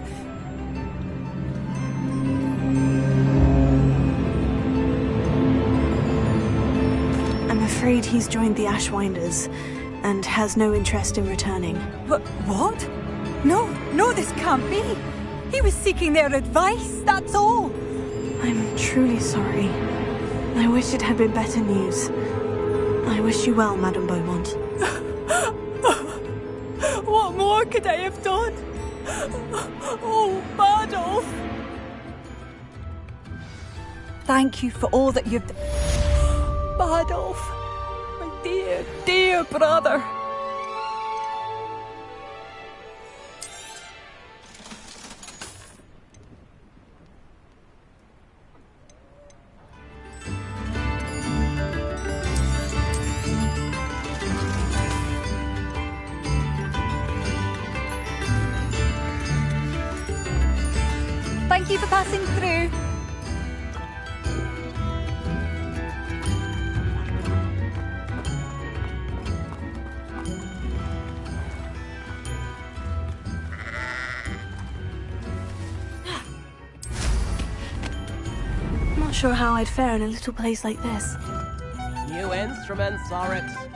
I'm afraid he's joined the Ashwinders and has no interest in returning. What? No, this can't be. He was seeking their advice, that's all. I'm truly sorry. I wish it had been better news. I wish you well, Madame Beaumont. What more could I have done? Oh, Bardolph! Thank you for all that you've done. Bardolph, my dear, dear brother. Thank you for passing through. Not sure how I'd fare in a little place like this. New instruments are expected.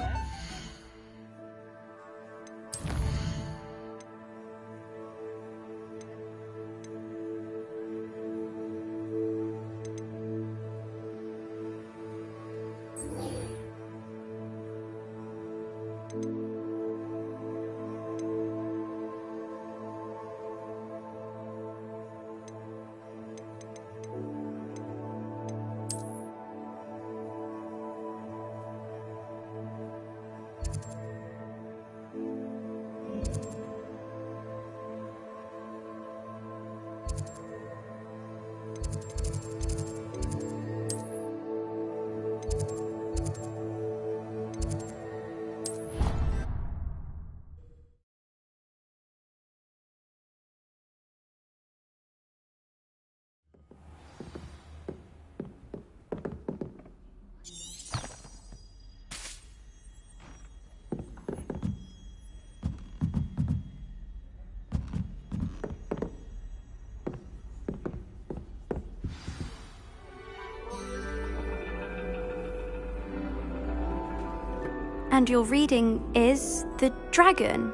And your reading is The Dragon.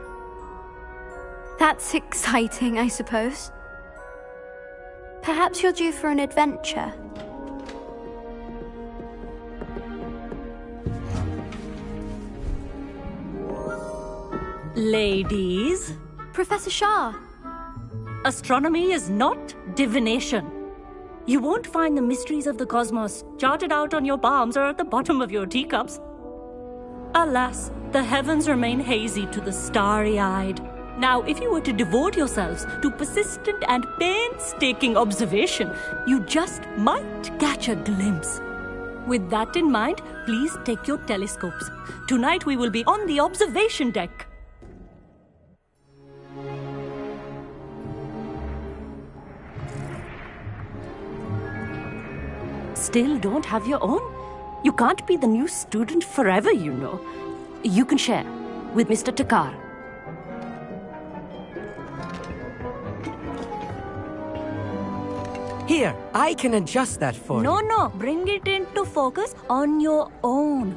That's exciting, I suppose. Perhaps you're due for an adventure. Ladies. Professor Shah. Astronomy is not divination. You won't find the mysteries of the cosmos charted out on your palms or at the bottom of your teacups. Alas, the heavens remain hazy to the starry-eyed. Now, if you were to devote yourselves to persistent and painstaking observation, you just might catch a glimpse. With that in mind, please take your telescopes. Tonight we will be on the observation deck. Still don't have your own? You can't be the new student forever, you know. You can share with Mr. Takar. Here, I can adjust that for you. No, bring it into focus on your own.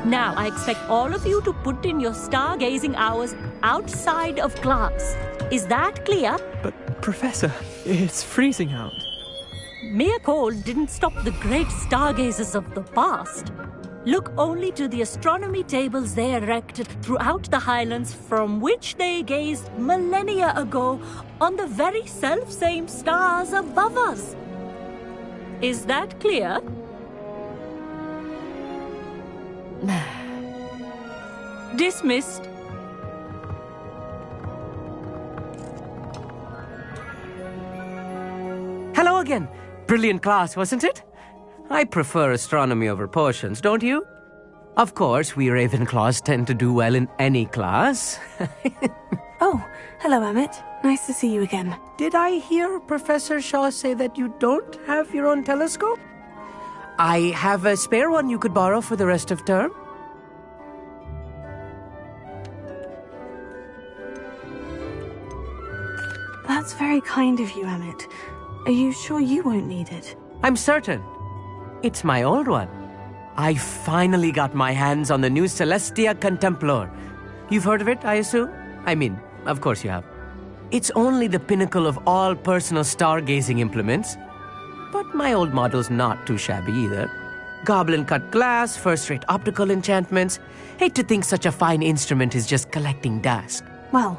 Now, I expect all of you to put in your stargazing hours outside of class. Is that clear? But, Professor, it's freezing out. Mere cold didn't stop the great stargazers of the past. Look only to the astronomy tables they erected throughout the Highlands from which they gazed millennia ago on the very self-same stars above us. Is that clear? Dismissed. Hello again. Brilliant class, wasn't it? I prefer astronomy over potions, don't you? Of course, we Ravenclaws tend to do well in any class. Oh, hello, Emmett. Nice to see you again. Did I hear Professor Shaw say that you don't have your own telescope? I have a spare one you could borrow for the rest of term. That's very kind of you, Emmett. Are you sure you won't need it? I'm certain. It's my old one. I finally got my hands on the new Celestia Contemplar. You've heard of it, I assume? I mean, of course you have. It's only the pinnacle of all personal stargazing implements. But my old model's not too shabby either. Goblin-cut glass, first-rate optical enchantments. Hate to think such a fine instrument is just collecting dust. Well,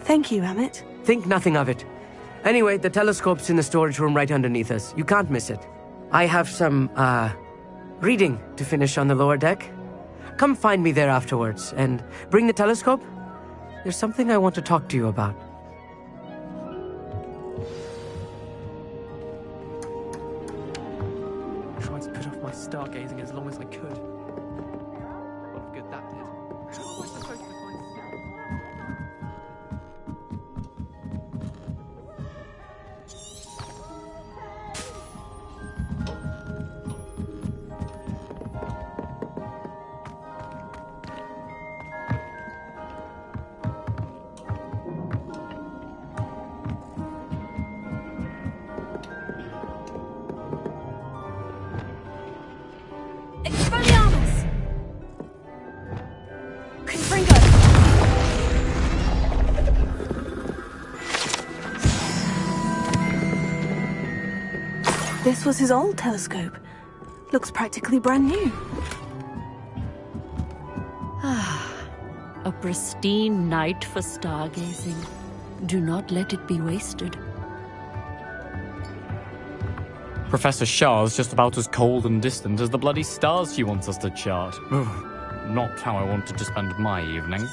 thank you, Emmett. Think nothing of it. Anyway, the telescope's in the storage room right underneath us. You can't miss it. I have some, reading to finish on the lower deck. Come find me there afterwards, and bring the telescope. There's something I want to talk to you about. Tried to put off my stargazing as long as I could. What good that did. How am I supposed to find Expelliarmus! Confringo! This was his old telescope. Looks practically brand new. A pristine night for stargazing. Do not let it be wasted. Professor Shah's just about as cold and distant as the bloody stars she wants us to chart. Not how I wanted to spend my evening.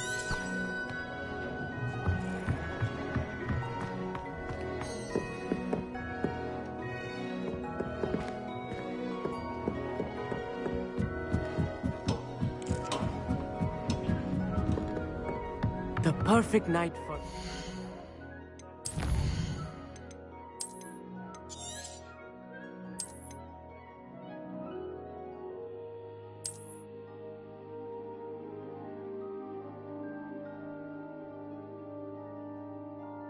The perfect night for...